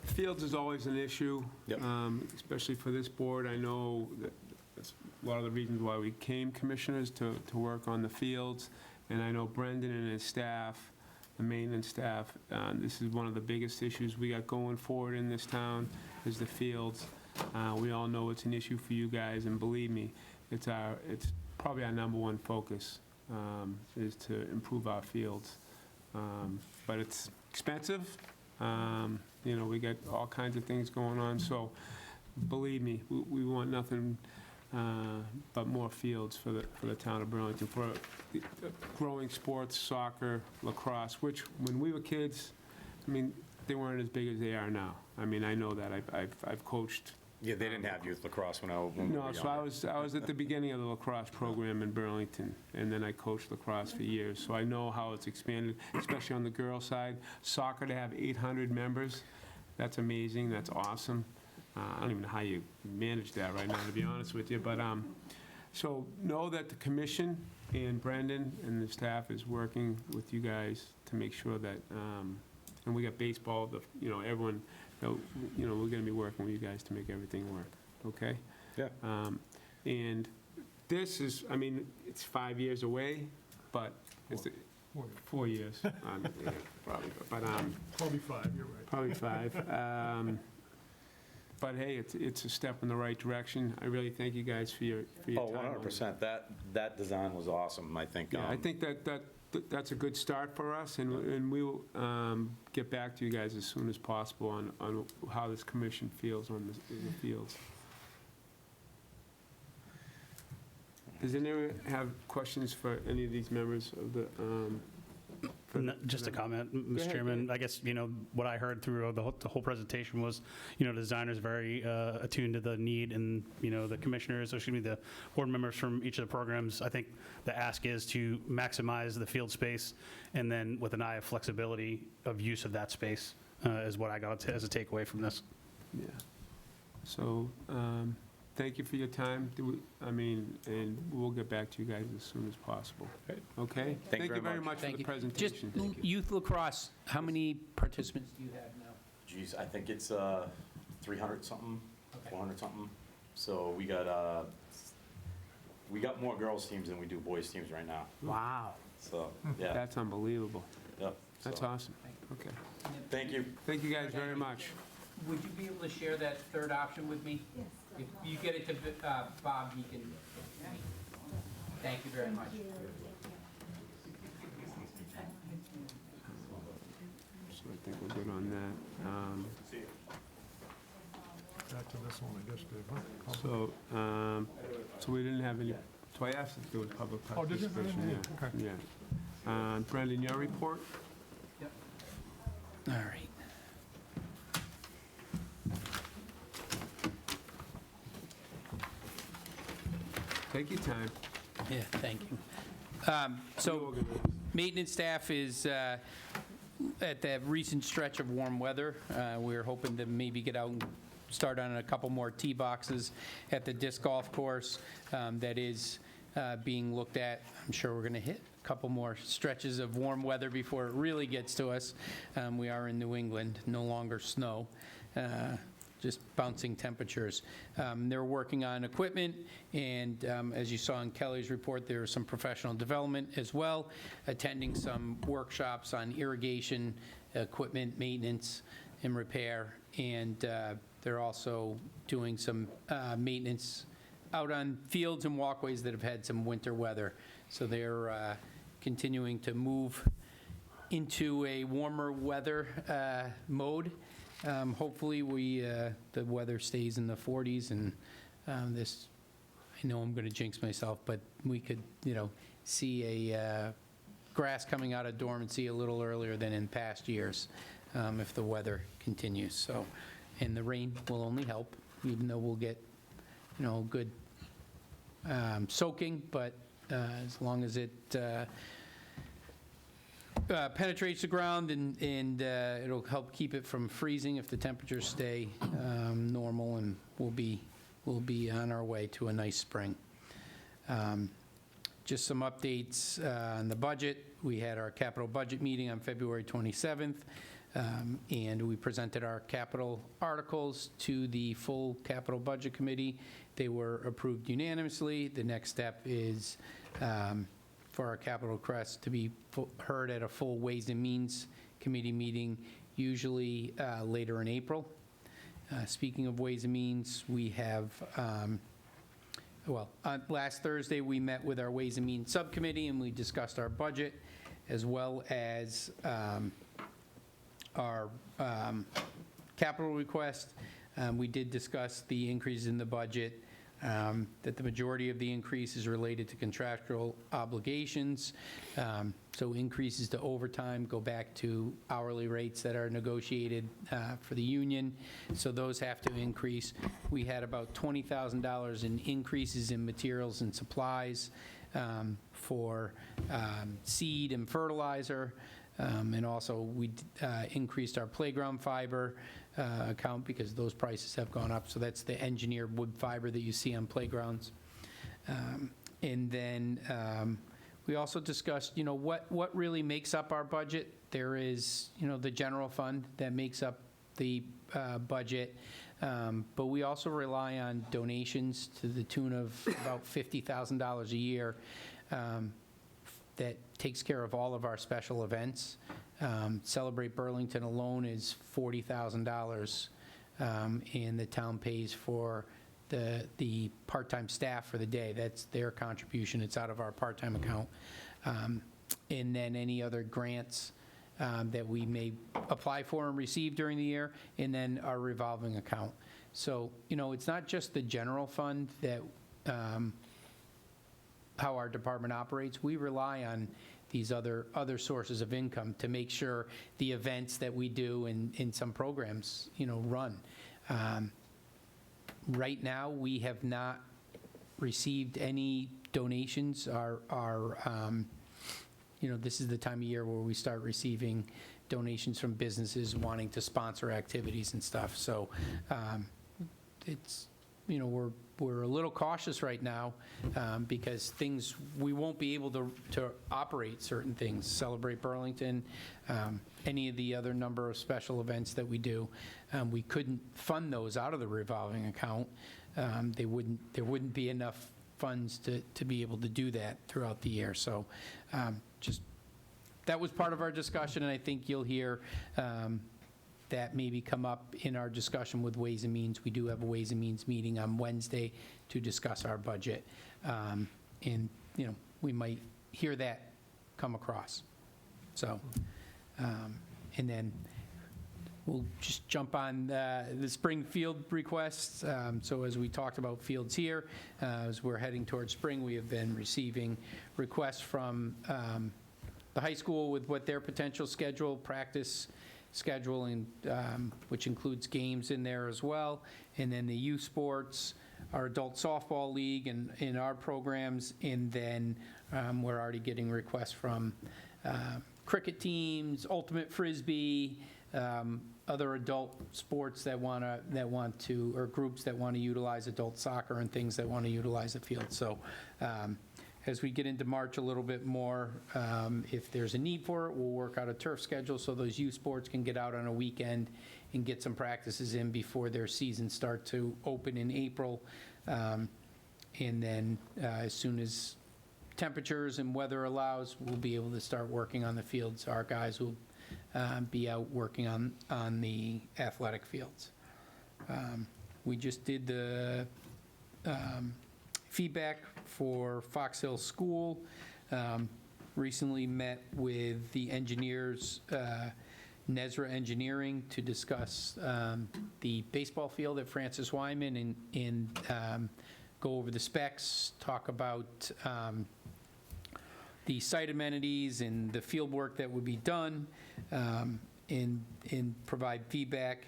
Speaker 1: Fields is always an issue,
Speaker 10: Yep.
Speaker 1: Especially for this board. I know that that's a lot of the reasons why we came commissioners to work on the fields. And I know Brendan and his staff, the maintenance staff, this is one of the biggest issues we got going forward in this town, is the fields. We all know it's an issue for you guys, and believe me, it's probably our number one focus, is to improve our fields. But it's expensive. We got all kinds of things going on, so believe me, we want nothing but more fields for the town of Burlington, for growing sports, soccer, lacrosse, which, when we were kids, they weren't as big as they are now. I know that. I've coached.
Speaker 10: Yeah, they didn't have youth lacrosse when we were
Speaker 1: No, so I was at the beginning of the lacrosse program in Burlington, and then I coached lacrosse for years, so I know how it's expanded, especially on the girls' side. Soccer, to have 800 members, that's amazing, that's awesome. I don't even know how you manage that right now, to be honest with you, but, so know that the commission and Brendan and the staff is working with you guys to make sure that, and we got baseball, everyone, we're going to be working with you guys to make everything work, okay?
Speaker 10: Yeah.
Speaker 1: And this is, it's 5 years away, but it's 4 years. Yeah, probably, but,
Speaker 3: Probably 5, you're right.
Speaker 1: probably 5. But hey, it's a step in the right direction. I really thank you guys for your time.
Speaker 10: Oh, 100%. That design was awesome, I think.
Speaker 1: Yeah, I think that's a good start for us, and we will get back to you guys as soon as possible on how this commission feels on the fields. Does anyone have questions for any of these members of the?
Speaker 7: Just a comment,
Speaker 1: Go
Speaker 7: Mr.
Speaker 1: ahead,
Speaker 7: Chairman. I guess, what I heard through the whole presentation was, the designer's very attuned to the need, and, the commissioners, the board members from each of the programs, I think the ask is to maximize the field space, and then with an eye of flexibility of use of that space, is what I got as a takeaway from this.
Speaker 1: Yeah. So, thank you for your time. And we'll get back to you guys as soon as possible. Okay?
Speaker 10: Thank you very
Speaker 1: much for
Speaker 8: Thank
Speaker 1: the
Speaker 8: you.
Speaker 1: presentation.
Speaker 8: Just youth lacrosse, how many participants do you have now?
Speaker 10: Geez, I think it's 300-something,
Speaker 8: Okay.
Speaker 10: 400-something. So we got more girls' teams than we do boys' teams right now.
Speaker 8: Wow.
Speaker 10: So, yeah.
Speaker 1: That's unbelievable.
Speaker 10: Yep.
Speaker 1: That's
Speaker 10: So,
Speaker 1: awesome. Okay.
Speaker 10: Thank you.
Speaker 1: Thank you guys very much.
Speaker 8: Would you be able to share that third option with me? Yes. If you get it to Bob, he can. Thank you very much.
Speaker 1: So I think we're good on that.
Speaker 3: Back to this one, I guess, Dave, huh?
Speaker 1: So we didn't have any, so I asked if there was public
Speaker 3: Oh, did you?
Speaker 1: participation.
Speaker 3: Okay.
Speaker 1: Yeah. Brendan, your report?
Speaker 8: All right.
Speaker 1: Take your time.
Speaker 8: Yeah, thank you. So maintenance staff is at that recent stretch of warm weather. We're hoping to maybe get out and start on a couple more tee boxes at the disc golf course that is being looked at. I'm sure we're going to hit a couple more stretches of warm weather before it really gets to us. We are in New England, no longer snow. just bouncing temperatures. They're working on equipment, and as you saw in Kelly's report, there was some professional development as well, attending some workshops on irrigation, equipment maintenance and repair, and they're also doing some maintenance out on fields and walkways that have had some winter weather. So they're continuing to move into a warmer weather mode. Hopefully, the weather stays in the 40s, and this, I know I'm going to jinx myself, but we could, see a grass coming out of dormancy a little earlier than in past years if the weather continues. So, and the rain will only help, even though we'll get, good soaking, but as long as it penetrates the ground, and it'll help keep it from freezing if the temperatures stay normal, and we'll be on our way to a nice spring. Just some updates on the budget. We had our capital budget meeting on February 27th, and we presented our capital articles to the full capital budget committee. They were approved unanimously. The next step is for our capital request to be heard at a full Ways and Means Committee meeting, usually later in April. Speaking of Ways and Means, we have, last Thursday, we met with our Ways and Means Subcommittee, and we discussed our budget, as well as our capital request. We did discuss the increase in the budget, that the majority of the increase is related to contractual obligations. So increases to overtime go back to hourly rates that are negotiated for the union. So those have to increase. We had about $20,000 in increases in materials and supplies for seed and fertilizer. And also, we increased our playground fiber account because those prices have gone up. So that's the engineered wood fiber that you see on playgrounds. And then we also discussed, what really makes up our budget. There is, the general fund that makes up the budget. But we also rely on donations to the tune of about $50,000 a year. That takes care of all of our special events. Celebrate Burlington alone is $40,000, and the town pays for the part-time staff for the day. That's their contribution. It's out of our part-time account. And then any other grants that we may apply for and receive during the year, and then our revolving account. So, it's not just the general fund that how our department operates. We rely on these other sources of income to make sure the events that we do in some programs, run. Right now, we have not received any donations. This is the time of year where we start receiving donations from businesses wanting to sponsor activities and stuff. So it's, we're a little cautious right now because we won't be able to operate certain things, Celebrate Burlington, any of the other number of special events that we do. We couldn't fund those out of the revolving account. There wouldn't be enough funds to be able to do that throughout the year. So that was part of our discussion, and I think you'll hear that maybe come up in our discussion with Ways and Means. We do have a Ways and Means meeting on Wednesday to discuss our budget. And, we might hear that come across. So, and then we'll just jump on the spring field requests. So as we talked about fields here, as we're heading towards spring, we have been receiving requests from the high school with what their potential practice scheduling, which includes games in there as well, and then the youth sports, our adult softball league, and in our programs, and then we're already getting requests from cricket teams, ultimate frisbee, other adult sports that want to, or groups that want to utilize adult soccer and things that want to utilize the field. So as we get into March a little bit more, if there's a need for it, we'll work out a turf schedule so those youth sports can get out on a weekend and get some practices in before their seasons start to open in April. And then as soon as temperatures and weather allows, we'll be able to start working on the fields. Our guys will be out working on the athletic fields. We just did the feedback for Fox Hill School. Recently met with the engineers, Nezra Engineering, to discuss the baseball field at Francis Wyman and go over the specs, talk about the site amenities and the field work that would be done, and provide feedback.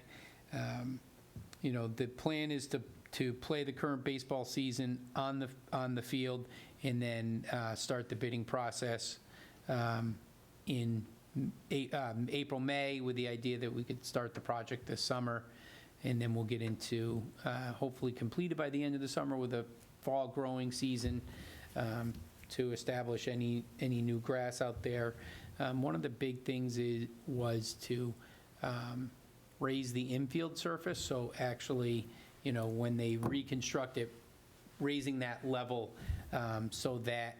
Speaker 8: The plan is to play the current baseball season on the field, and then start the bidding process in April, May, with the idea that we could start the project this summer, and then we'll get into, hopefully completed by the end of the summer with a fall growing season to establish any new grass out there. One of the big things was to raise the infield surface, so actually, when they reconstruct it, raising that level so that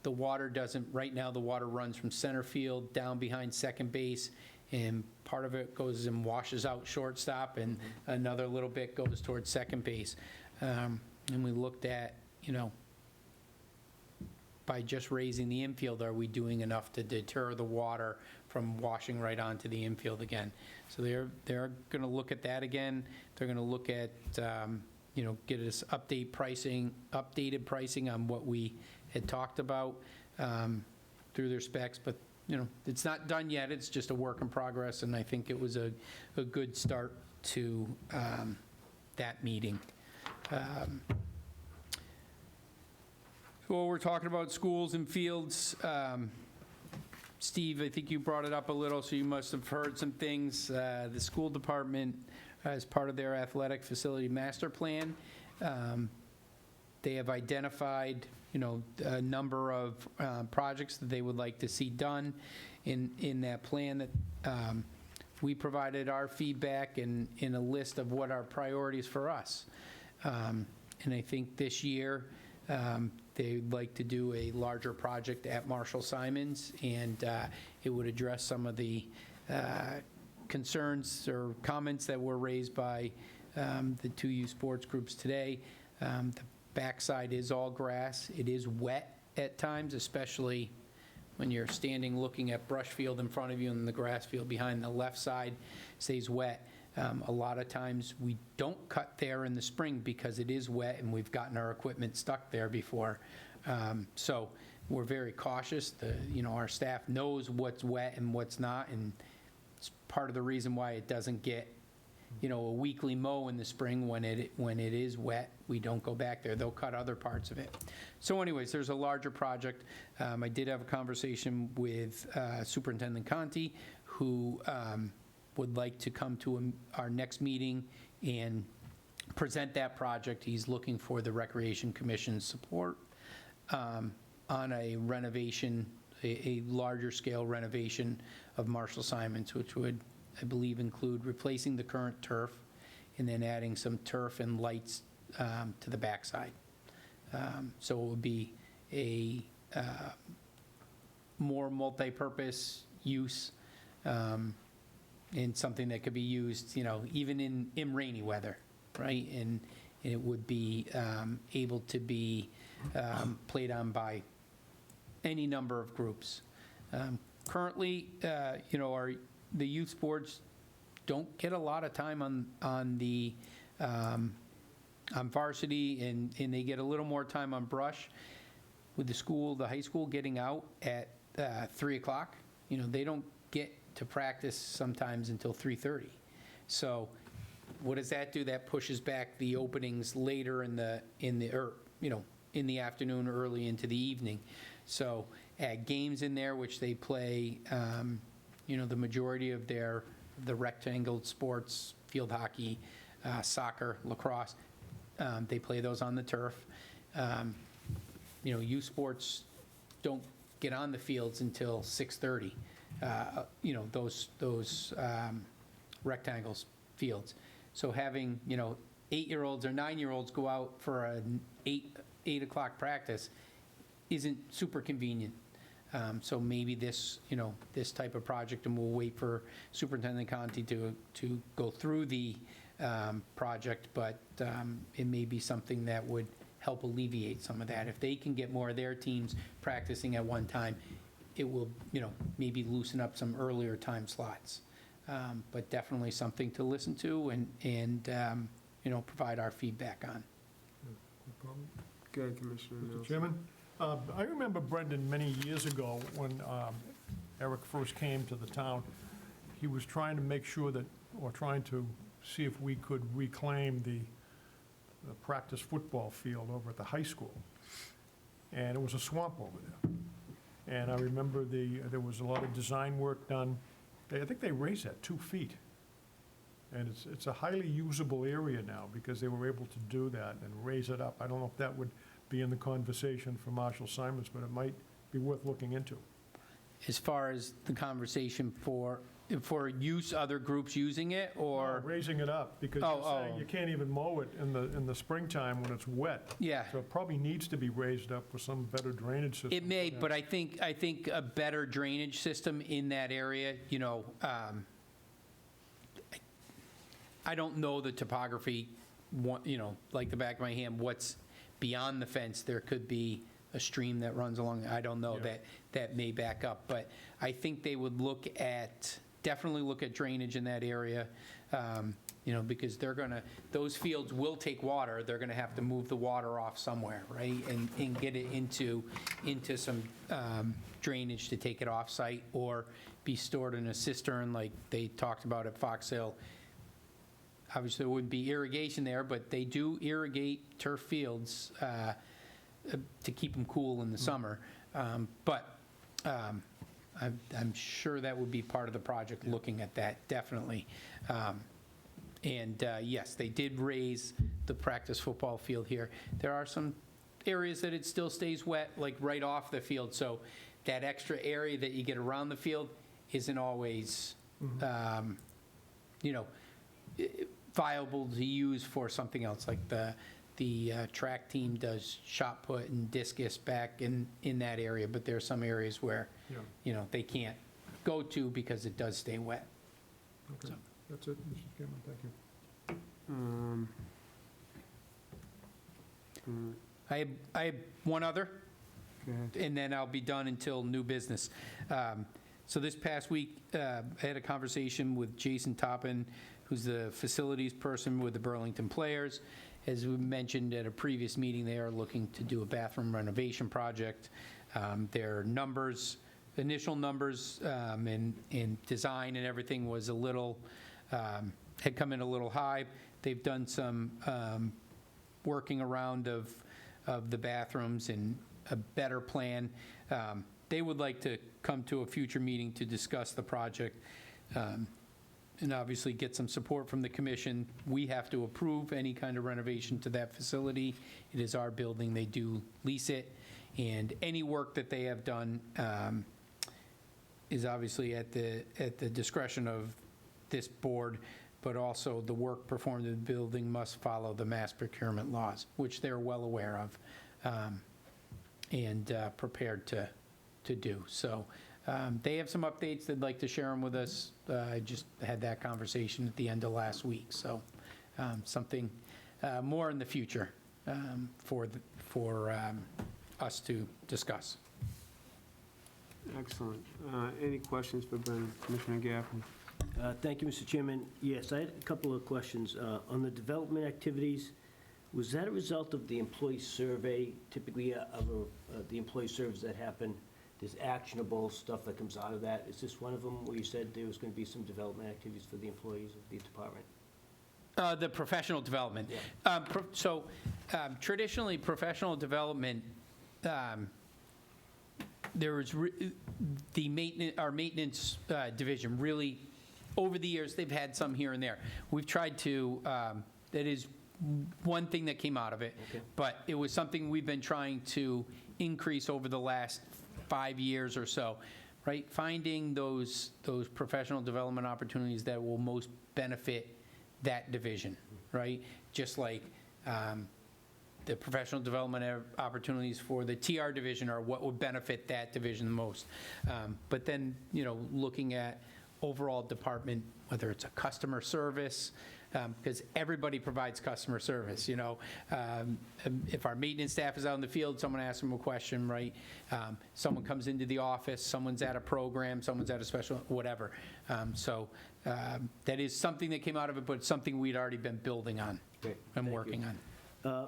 Speaker 8: the water doesn't, right now the water runs from center field down behind second base, and part of it goes and washes out shortstop, and another little bit goes towards second base. And we looked at, by just raising the infield, are we doing enough to deter the water from washing right onto the infield again? So they're going to look at that again. They're going to look at, get us updated pricing on what we had talked about through their specs, but it's not done yet. It's just a work in progress, and I think it was a good start to that meeting. Well, we're talking about schools and fields. Steve, I think you brought it up a little, so you must have heard some things. The school department, as part of their athletic facility master plan, they have identified, a number of projects that they would like to see done in that plan. That we provided our feedback in a list of what our priorities for us. And I think this year, they'd like to do a larger project at Marshall-Simons, and it would address some of the concerns or comments that were raised by the two youth sports groups today. The backside is all grass. It is wet at times, especially when you're standing looking at brush field in front of you and the grass field behind the left side stays wet. A lot of times we don't cut there in the spring because it is wet and we've gotten our equipment stuck there before. So we're very cautious. Our staff knows what's wet and what's not, and it's part of the reason why it doesn't get, a weekly mow in the spring when it is wet. We don't go back there. They'll cut other parts of it. So anyways, there's a larger project. I did have a conversation with Superintendent Conti, who would like to come to our next meeting and present that project. He's looking for the Recreation Commission's support on a renovation, a larger scale renovation of Marshall-Simons, which would, I believe, include replacing the current turf and then adding some turf and lights to the backside. So it would be a more multi-purpose use, and something that could be used, even in rainy weather, right? And it would be able to be played on by any number of groups. Currently, the youth sports don't get a lot of time on varsity, and they get a little more time on brush. With the high school getting out at 3 o'clock, they don't get to practice sometimes until 3:30. So what does that do? That pushes back the openings later in the afternoon, early into the evening. So add games in there, which they play, the majority of the rectangled sports, field hockey, soccer, lacrosse, they play those on the turf. Youth sports don't get on the fields until 6:30. Those rectangles, fields. So having, 8-year-olds or 9-year-olds go out for an 8 o'clock practice isn't super convenient. So maybe this, this type of project, and we'll wait for Superintendent Conti to go through the project, but it may be something that would help alleviate some of that. If they can get more of their teams practicing at one time, it will, maybe loosen up some earlier time slots. But definitely something to listen to and provide our feedback on.
Speaker 1: Go ahead, Commissioner
Speaker 3: Mr.
Speaker 1: Nelson.
Speaker 3: Chairman, I remember Brendan many years ago when Eric first came to the town, he was trying to make sure that, or trying to see if we could reclaim the practice football field over at the high school. And it was a swamp over there. And I remember there was a lot of design work done. I think they raised that 2 feet. And it's a highly usable area now because they were able to do that and raise it up. I don't know if that would be in the conversation for Marshall Simons, but it might be worth looking into.
Speaker 8: As far as the conversation for use, other groups using it, or?
Speaker 3: Raising it up, because you're saying you can't even mow it in the springtime when it's wet.
Speaker 8: Yeah.
Speaker 3: So it probably needs to be raised up with some better drainage system.
Speaker 8: It may, but I think a better drainage system in that area, I don't know the topography, like the back of my hand, what's beyond the fence. There could be a stream that runs along, I don't know,
Speaker 3: Yeah.
Speaker 8: that may back up. But I think they would definitely look at drainage in that area, because those fields will take water. They're gonna have to move the water off somewhere, right? And get it into some drainage to take it off-site, or be stored in a cistern like they talked about at Fox Hill. Obviously, there wouldn't be irrigation there, but they do irrigate turf fields to keep them cool in the summer. But I'm sure that would be part of the project, looking at that, definitely. And yes, they did raise the practice football field here. There are some areas that it still stays wet, like right off the field, so that extra area that you get around the field isn't always, viable to use for something else, like the track team does shot put and discus back in that area, but there are some areas where, they can't go to because it does stay wet.
Speaker 3: Okay. That's it, Mr. Chairman, thank you.
Speaker 8: I have one other,
Speaker 1: Go ahead.
Speaker 8: and then I'll be done until new business. So this past week, I had a conversation with Jason Toppin, who's the facilities person with the Burlington Players. As we mentioned at a previous meeting, they are looking to do a bathroom renovation project. Their numbers, initial numbers, and design and everything was a little, had come in a little high. They've done some working around of the bathrooms and a better plan. They would like to come to a future meeting to discuss the project, and obviously get some support from the commission. We have to approve any kind of renovation to that facility. It is our building, they do lease it, and any work that they have done is obviously at the discretion of this board, but also the work performed in the building must follow the mass procurement laws, which they're well aware of, and prepared to do. So they have some updates they'd like to share them with us. I just had that conversation at the end of last week, so something more in the future for us to discuss.
Speaker 1: Excellent. Any questions for Brendan? Commissioner Gaffney?
Speaker 4: Thank you, Mr. Chairman. Yes, I had a couple of questions. On the development activities, was that a result of the employee survey? Typically, the employee surveys that happen, there's actionable stuff that comes out of that. Is this one of them where you said there was going to be some development activities for the employees of the department?
Speaker 8: The professional development. Traditionally, professional development, there was our maintenance division really, over the years, they've had some here and there. We've tried to, that is one thing that came out of it,
Speaker 4: Okay.
Speaker 8: but it was something we've been trying to increase over the last 5 years or so, right? Finding those professional development opportunities that will most benefit that division, right? Just like the professional development opportunities for the TR division are what would benefit that division the most. But then, looking at overall department, whether it's a customer service, because everybody provides customer service, if our maintenance staff is out in the field, someone asks them a question, right? Someone comes into the office, someone's at a program, someone's at a special, whatever. So that is something that came out of it, but it's something we'd already been building on
Speaker 4: Great,
Speaker 8: and
Speaker 4: thank you.
Speaker 8: working on.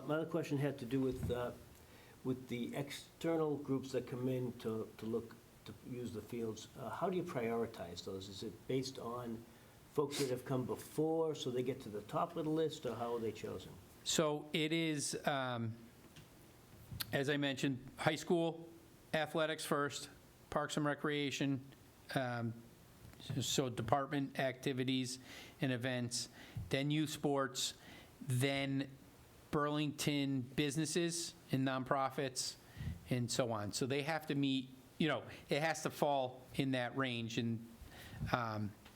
Speaker 4: My other question had to do with the external groups that come in to look, to use the fields. How do you prioritize those? Is it based on folks that have come before, so they get to the top of the list, or how are they chosen?
Speaker 8: So it is, as I mentioned, high school athletics first, parks and recreation, so department activities and events, then youth sports, then Burlington businesses and nonprofits, and so on. So they have to meet, it has to fall in that range, and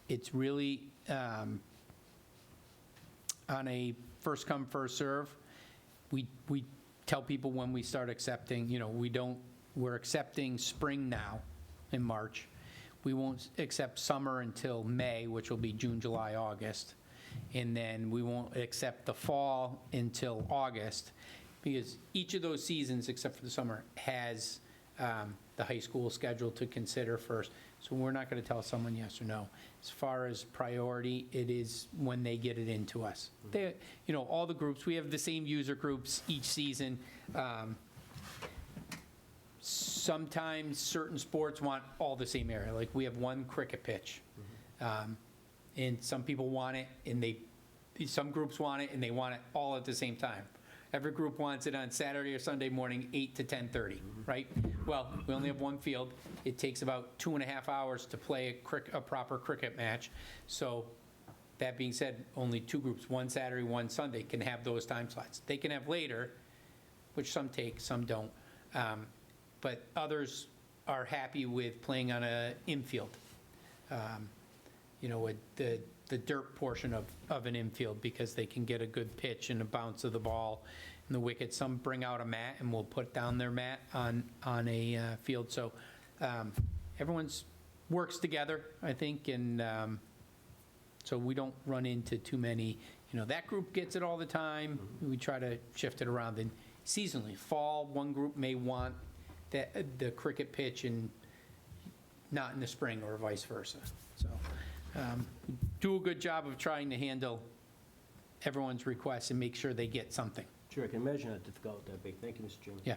Speaker 8: it's really on a first come, first serve. We tell people when we start accepting, we're accepting spring now in March. We won't accept summer until May, which will be June, July, August. And then we won't accept the fall until August, because each of those seasons, except for the summer, has the high school schedule to consider first. So we're not going to tell someone yes or no. As far as priority, it is when they get it into us. They, all the groups, we have the same user groups each season. Sometimes certain sports want all the same area. Like we have one cricket pitch. And some people want it, and some groups want it, and they want it all at the same time. Every group wants it on Saturday or Sunday morning, 8 to 10:30, right? Well, we only have one field. It takes about 2.5 hours to play a proper cricket match. So that being said, only two groups, one Saturday, one Sunday, can have those time slots. They can have later, which some take, some don't. But others are happy with playing on an infield. The dirt portion of an infield, because they can get a good pitch and a bounce of the ball in the wicket. Some bring out a mat and will put down their mat on a field. So everyone's works together, I think, and so we don't run into too many, that group gets it all the time. We try to shift it around. And seasonally, fall, one group may want the cricket pitch and not in the spring, or vice versa. So do a good job of trying to handle everyone's requests and make sure they get something.
Speaker 4: Sure, I can imagine how difficult that be. Thank you, Mr. Chairman.
Speaker 8: Yeah.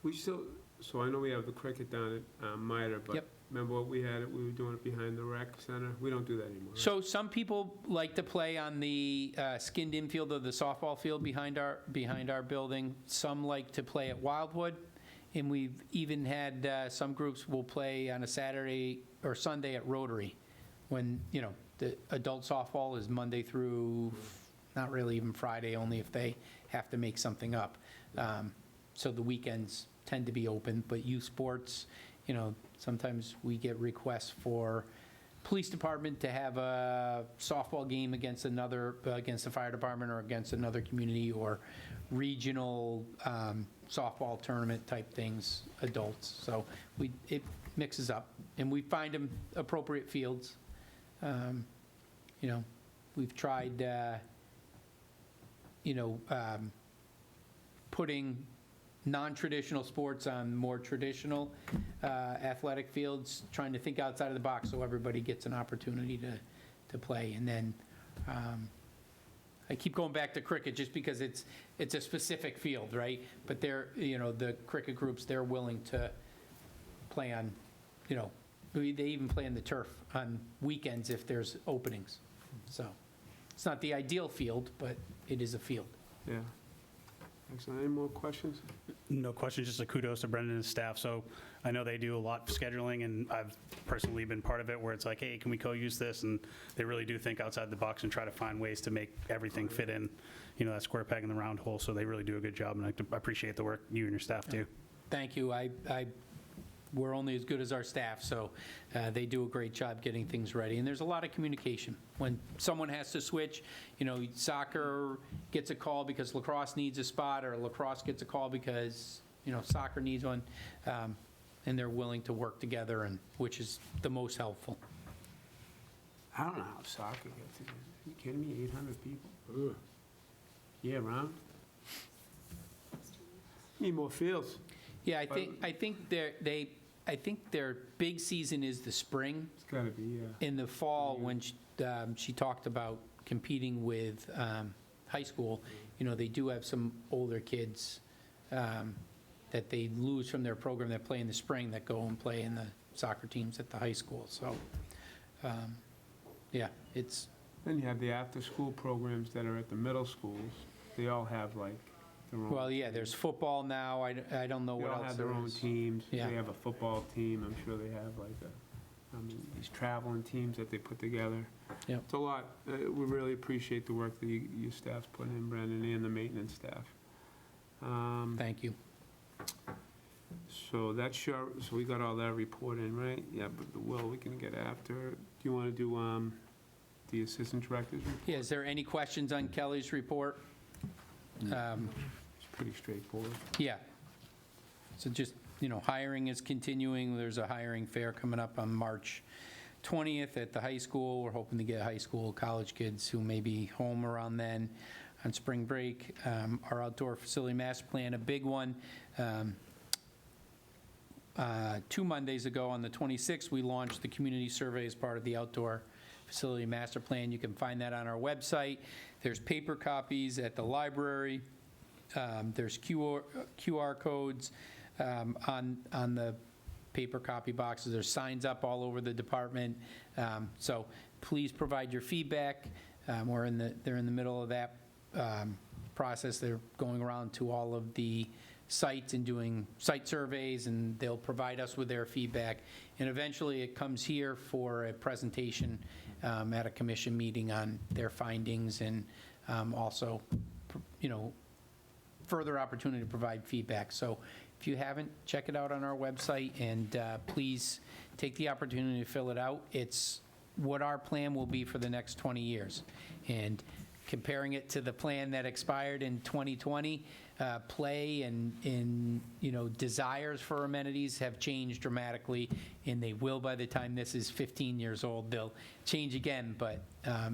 Speaker 1: We still, so I know we have the cricket down at MITRE, but
Speaker 8: Yep.
Speaker 1: remember what we had, we were doing it behind the rec center? We don't do that anymore. right?
Speaker 8: So some people like to play on the skinned infield of the softball field behind our building. Some like to play at Wildwood. And we've even had some groups will play on a Saturday or Sunday at Rotary, when, the adult softball is Monday through, not really even Friday, only if they have to make something up. So the weekends tend to be open, but youth sports, sometimes we get requests for police department to have a softball game against the fire department, or against another community, or regional softball tournament type things, adults. So it mixes up, and we find them appropriate fields. We've tried, putting non-traditional sports on more traditional athletic fields, trying to think outside of the box so everybody gets an opportunity to play. And then I keep going back to cricket just because it's a specific field, right? But the cricket groups, they're willing to play on, they even play in the turf on weekends if there's openings. So it's not the ideal field, but it is a field.
Speaker 1: Yeah. Excellent. Any more questions?
Speaker 7: No question, just a kudos to Brendan and his staff. So I know they do a lot of scheduling, and I've personally been part of it, where it's like, hey, can we co-use this? And they really do think outside the box and try to find ways to make everything fit in, that square peg in the round hole. So they really do a good job, and I appreciate the work you and your staff do.
Speaker 8: Thank you. I we're only as good as our staff, so they do a great job getting things ready. And there's a lot of communication. When someone has to switch, soccer gets a call because lacrosse needs a spot, or lacrosse gets a call because, soccer needs one, and they're willing to work together, and which is the most helpful.
Speaker 1: I don't know how soccer gets it. Are you kidding me? 800 people? Yeah, round? Need more fields.
Speaker 8: Yeah, I think their big season is the spring.
Speaker 1: It's gotta be, yeah.
Speaker 8: In the fall, when she talked about competing with high school, they do have some older kids that they lose from their program that play in the spring that go and play in the soccer teams at the high school. So, yeah, it's,
Speaker 1: Then you have the after-school programs that are at the middle schools. They all have like their own.
Speaker 8: well, yeah, there's football now. I don't know
Speaker 1: They
Speaker 8: what
Speaker 1: all
Speaker 8: else
Speaker 1: have
Speaker 8: there
Speaker 1: their own
Speaker 8: is.
Speaker 1: teams.
Speaker 8: Yeah.
Speaker 1: They have a football team. I'm sure they have like these traveling teams that they put together.
Speaker 8: Yep.
Speaker 1: It's a lot. We really appreciate the work that your staff's putting in, Brendan, and the maintenance staff.
Speaker 8: Thank you.
Speaker 1: So that's so we got all that report in, right? Yeah, but the will we can get after. Do you want to do the assistant director's report?
Speaker 8: Yeah, is there any questions on Kelly's report?
Speaker 1: It's pretty straightforward.
Speaker 8: Yeah. So just, hiring is continuing. There's a hiring fair coming up on March 20th at the high school. We're hoping to get high school, college kids who may be home around then on spring break. Our outdoor facility master plan, a big one. 2 Mondays ago, on the 26th, we launched the community survey as part of the outdoor facility master plan. You can find that on our website. There's paper copies at the library. There's QR codes on the paper copy boxes. There's signs up all over the department. So please provide your feedback. They're in the middle of that process. They're going around to all of the sites and doing site surveys, and they'll provide us with their feedback. And eventually, it comes here for a presentation at a commission meeting on their findings, and also, further opportunity to provide feedback. So if you haven't, check it out on our website, and please take the opportunity to fill it out. It's what our plan will be for the next 20 years. And comparing it to the plan that expired in 2020, play and desires for amenities have changed dramatically, and they will by the time this is 15 years old. They'll change again, but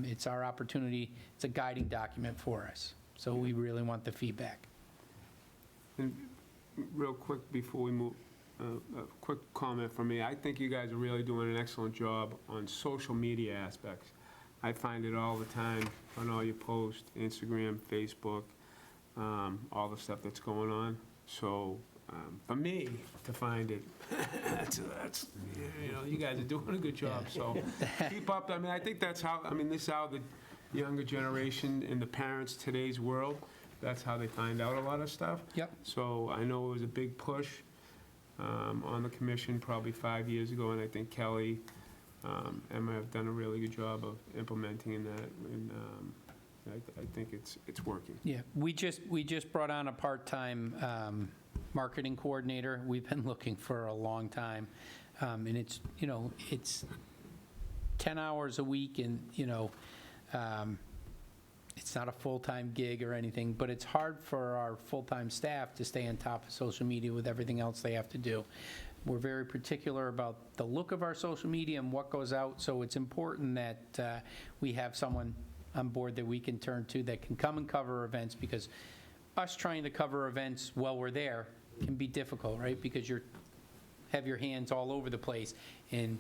Speaker 8: it's our opportunity. It's a guiding document for us. So we really want the feedback.
Speaker 1: And real quick before we move, a quick comment from me. I think you guys are really doing an excellent job on social media aspects. I find it all the time on all your posts, Instagram, Facebook, all the stuff that's going on. So for me to find it, that's you guys are doing a good job. So keep up. I mean, I think that's how. This is how the younger generation and the parents today's world. That's how they find out a lot of stuff.
Speaker 8: Yep.
Speaker 1: So I know it was a big push on the commission probably 5 years ago, and I think Kelly, Emma have done a really good job of implementing that, and I think it's working.
Speaker 8: Yeah, we just brought on a part-time marketing coordinator. We've been looking for a long time, and it's 10 hours a week, and it's not a full-time gig or anything, but it's hard for our full-time staff to stay on top of social media with everything else they have to do. We're very particular about the look of our social media and what goes out, so it's important that we have someone on board that we can turn to that can come and cover events, because us trying to cover events while we're there can be difficult, right? Because you have your hands all over the place, and,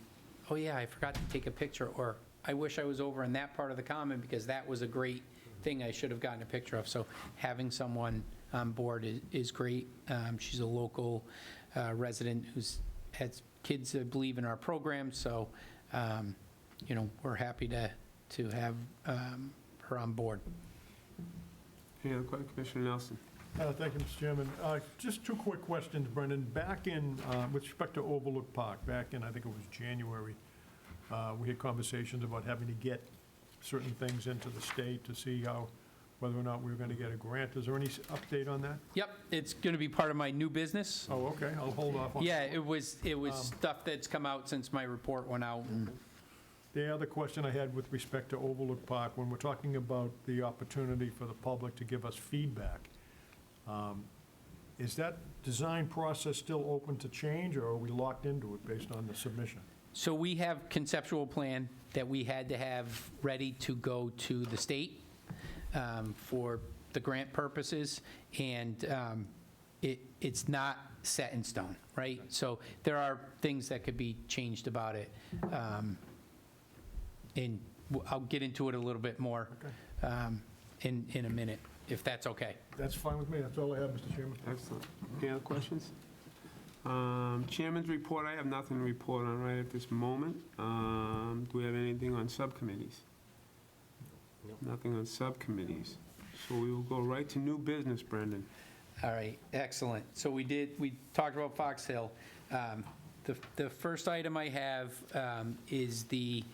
Speaker 8: oh yeah, I forgot to take a picture, or I wish I was over in that part of the common because that was a great thing I should have gotten a picture of. So having someone on board is great. She's a local resident who's has kids that believe in our program, so we're happy to have her on board.
Speaker 1: Any other questions? Commissioner Nelson?
Speaker 3: Thank you, Mr. Chairman. Just two quick questions, Brendan. Back in, with respect to Overlook Park, back in, I think it was January, we had conversations about having to get certain things into the state to see whether or not we were going to get a grant. Is there any update on that?
Speaker 8: Yep, it's going to be part of my new business.
Speaker 3: Oh, okay, I'll hold off on.
Speaker 8: Yeah, it was stuff that's come out since my report went out. and-
Speaker 3: The other question I had with respect to Overlook Park, when we're talking about the opportunity for the public to give us feedback, is that design process still open to change, or are we locked into it based on the submission?
Speaker 8: So we have conceptual plan that we had to have ready to go to the state for the grant purposes, and it's not set in stone, right? So there are things that could be changed about it, and I'll get into it a little bit more in a minute, if that's okay.
Speaker 3: That's fine with me, that's all I have, Mr. Chairman.
Speaker 1: Excellent. Any other questions? Chairman's report, I have nothing to report on right at this moment. Do we have anything on subcommittees?
Speaker 4: Nope.
Speaker 1: Nothing on subcommittees. So we will go right to new business, Brendan.
Speaker 8: All right, excellent. So we talked about Fox Hill. The first item I have is the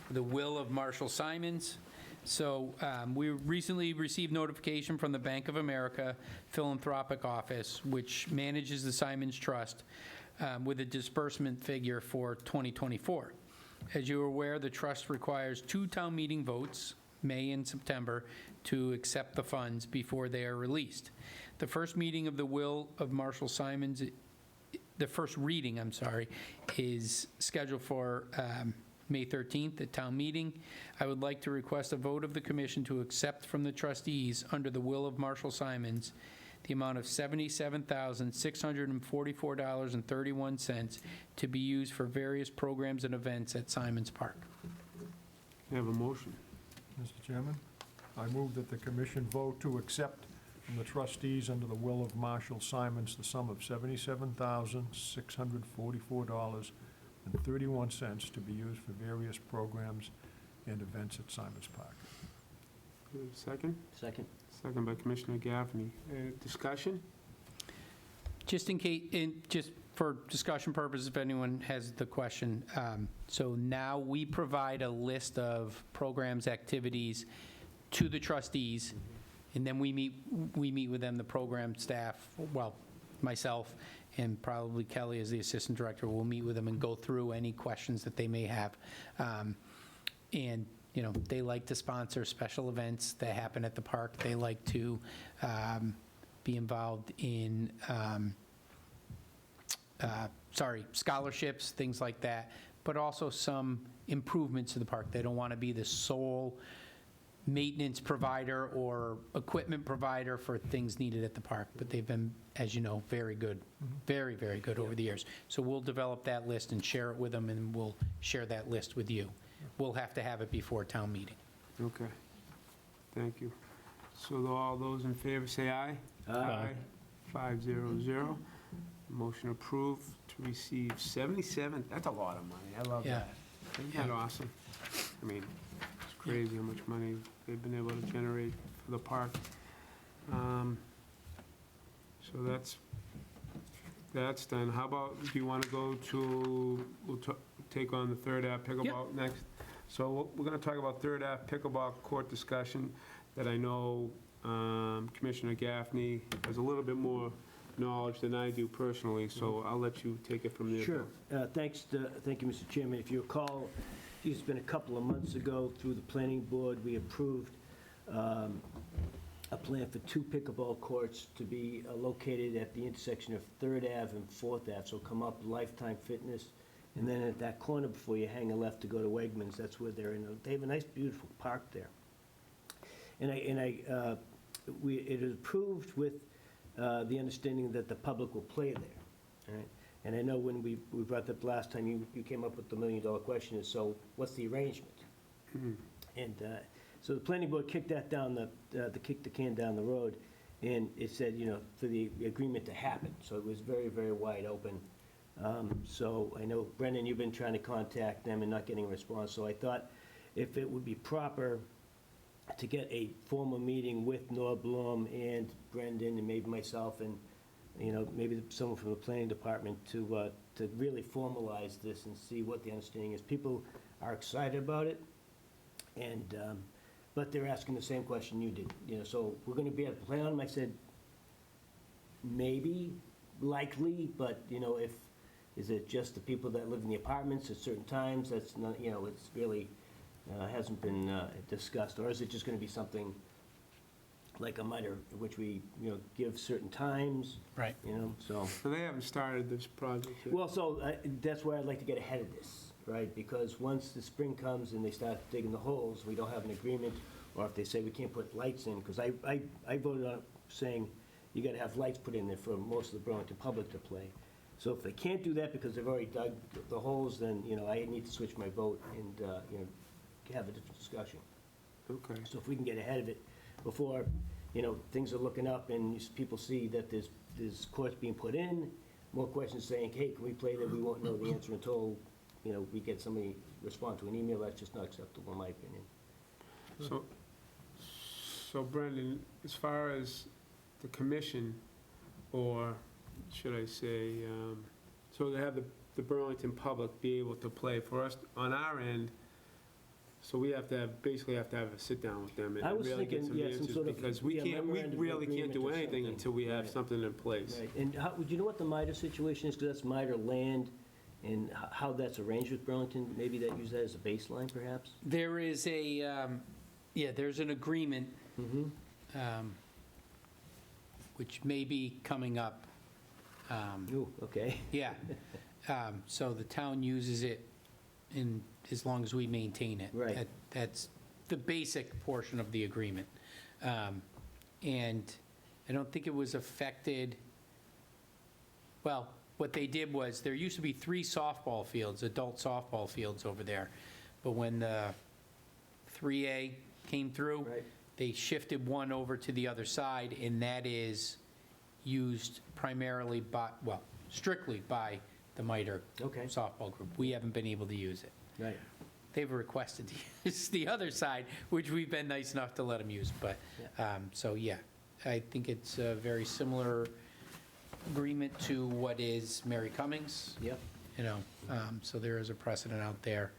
Speaker 8: will of Marshall Simons. So we recently received notification from the Bank of America Philanthropic Office, which manages the Simons Trust, with a disbursement figure for 2024. As you are aware, the trust requires 2 town meeting votes, May and September, to accept the funds before they are released. The first meeting of the will of Marshall Simons, the first reading, is scheduled for May 13th at town meeting. I would like to request a vote of the commission to accept from the trustees under the will of Marshall Simons the amount of $77,644.31 to be used for various programs and events at Simons Park.
Speaker 1: I have a motion.
Speaker 3: Mr. Chairman, I move that the commission vote to accept from the trustees under the will of Marshall Simons the sum of $77,644.31 to be used for various programs and events at Simons Park.
Speaker 1: Second?
Speaker 4: Second?
Speaker 1: Second by Commissioner Gaffney. Discussion?
Speaker 8: Just in case, just for discussion purposes, if anyone has the question, so now we provide a list of programs, activities to the trustees, and then we meet with them, the program staff, well, myself, and probably Kelly as the assistant director will meet with them and go through any questions that they may have. And, they like to sponsor special events that happen at the park. They like to be involved in, scholarships, things like that, but also some improvements to the park. They don't want to be the sole maintenance provider or equipment provider for things needed at the park, but they've been, as you know, very good, very, very good over the years. So we'll develop that list and share it with them, and we'll share that list with you. We'll have to have it before town meeting.
Speaker 1: Okay. Thank you. So all those in favor say aye.
Speaker 4: Aye.
Speaker 1: 500. Motion approved to receive 77, that's a lot of money. I love
Speaker 8: Yeah.
Speaker 1: that. Isn't that awesome? I mean, it's crazy how much money they've been able to generate for the park. So that's done. How about, do you want to go to, take on the Third Ave pickleball next? So we're going to talk about Third Ave pickleball court discussion that I know Commissioner Gaffney has a little bit more knowledge than I do personally, so I'll let you take it from there.
Speaker 4: Sure. Thank you, Mr. Chairman. If you recall, it's been a couple of months ago, through the planning board, we approved a plan for 2 pickleball courts to be located at the intersection of 3rd Ave and 4th Ave, so come up Lifetime Fitness, and then at that corner before you hang a left to go to Wegmans, that's where they're in. They have a nice, beautiful park there. It is approved with the understanding that the public will play there, all right? And I know when we brought that last time, you came up with the $1 million question, is so what's the arrangement? And so the planning board kicked that down, kicked the can down the road, and it said, for the agreement to happen. So it was very, very wide open. So I know, Brendan, you've been trying to contact them and not getting a response, so I thought if it would be proper to get a formal meeting with Noah Blum and Brendan and maybe myself and, maybe someone from the planning department to really formalize this and see what the understanding is. People are excited about it, and but they're asking the same question you did, so we're gonna be able to play on them. I said, maybe, likely, but, is it just the people that live in the apartments at certain times? That's not, it's really, hasn't been discussed. Or is it just gonna be something like a miter, which we, give certain times?
Speaker 8: Right.
Speaker 4: So.
Speaker 1: So they haven't started this project yet?
Speaker 4: Well, so that's where I'd like to get ahead of this, right? Because once the spring comes and they start digging the holes, we don't have an agreement, or if they say we can't put lights in, because I voted on it saying you gotta have lights put in there for most of the Burlington public to play. So if they can't do that because they've already dug the holes, then, I need to switch my vote and, have a different discussion.
Speaker 1: Okay.
Speaker 4: So if we can get ahead of it before, things are looking up and people see that there's courts being put in, more questions saying, hey, can we play there? We won't know the answer until, we get somebody respond to an email. That's just not acceptable, in my opinion.
Speaker 1: So Brendan, as far as the commission, or should I say, so to have the Burlington public be able to play for us on our end, so we basically have to have a sit-down with them
Speaker 4: I
Speaker 1: and
Speaker 4: was
Speaker 1: really get
Speaker 4: thinking,
Speaker 1: some
Speaker 4: yeah, some
Speaker 1: answers,
Speaker 4: sort of,
Speaker 1: because we
Speaker 4: memorandum of
Speaker 1: really can't
Speaker 4: agreement
Speaker 1: do
Speaker 4: or
Speaker 1: anything
Speaker 4: something.
Speaker 1: until we have
Speaker 4: Right.
Speaker 1: something in place.
Speaker 4: Right, and would you know what the MITRE situation is? Because that's MITRE land, and how that's arranged with Burlington? Maybe that, use that as a baseline, perhaps?
Speaker 8: There is there's an agreement, which may be coming up.
Speaker 4: Ooh, okay.
Speaker 8: Yeah. So the town uses it as long as we maintain it.
Speaker 4: Right.
Speaker 8: That's the basic portion of the agreement. And I don't think it was affected, well, what they did was, there used to be 3 softball fields, adult softball fields over there. But when the 3A came through,
Speaker 4: Right.
Speaker 8: they shifted one over to the other side, and that is used primarily by, well, strictly by the MITRE
Speaker 4: Okay.
Speaker 8: softball group. We haven't been able to use it.
Speaker 4: Right.
Speaker 8: They've requested to use the other side, which we've been nice enough to let them use. But, so, yeah, I think it's a very similar agreement to what is Mary Cummings.
Speaker 4: Yep.
Speaker 8: So there is a precedent out there.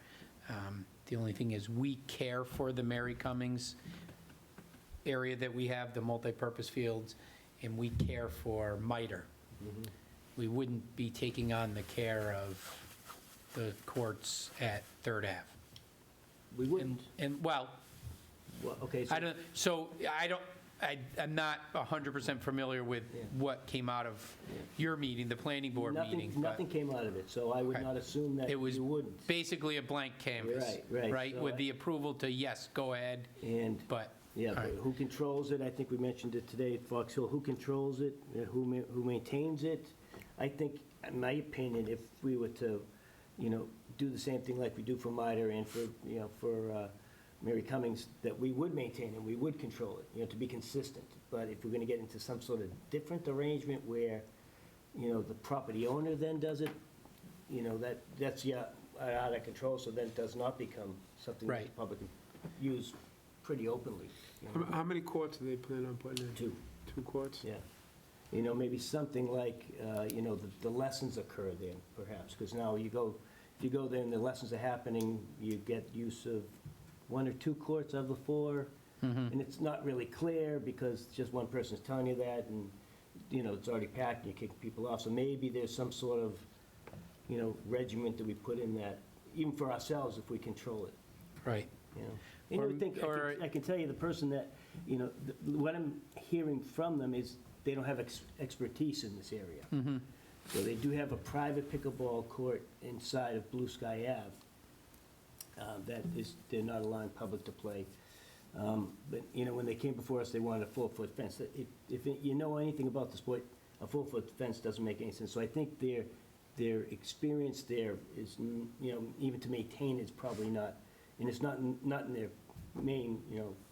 Speaker 8: The only thing is, we care for the Mary Cummings area that we have, the multipurpose fields, and we care for MITRE. We wouldn't be taking on the care of the courts at Third Ave.
Speaker 4: We wouldn't.
Speaker 8: And, well,
Speaker 4: Well, okay, so.
Speaker 8: I'm not 100% familiar with
Speaker 4: Yeah.
Speaker 8: what came out of your meeting, the planning board meeting. but
Speaker 4: Nothing came out of it, so I would
Speaker 8: Okay.
Speaker 4: not assume that
Speaker 8: It was
Speaker 4: you wouldn't.
Speaker 8: basically a blank canvas.
Speaker 4: Right. So
Speaker 8: With the approval to, yes, go ahead,
Speaker 4: And,
Speaker 8: but,
Speaker 4: yeah,
Speaker 8: all
Speaker 4: but
Speaker 8: right.
Speaker 4: who controls it? I think we mentioned it today at Fox Hill. Who controls it? Who maintains it? I think, in my opinion, if we were to, do the same thing like we do for MITRE and for Mary Cummings, that we would maintain and we would control it, to be consistent. But if we're going to get into some sort of different arrangement where, the property owner then does it, that's out of control, so then it does not become something that the
Speaker 8: Right.
Speaker 4: public can use pretty openly.
Speaker 1: How many courts do they plan on putting in?
Speaker 4: 2,
Speaker 1: 2 courts?
Speaker 4: yeah. Maybe something like, the lessons occur there, perhaps, because now if you go there and the lessons are happening, you get use of 1 or 2 courts of the 4, and it's not really clear because just one person's telling you that, and, it's already packed, and you're kicking people off. So maybe there's some sort of, regiment that we put in that, even for ourselves, if we control it,
Speaker 8: Right.
Speaker 4: And you would think, I can tell you, the person that, what I'm hearing from them is they don't have expertise in this area. So they do have a private pickleball court inside of Blue Sky Ave. They're not allowing public to play. But, when they came before us, they wanted a 4-foot fence. If you know anything about the sport, a 4-foot fence doesn't make any sense. So I think their experience there is, even to maintain it's probably not, and it's not in their main,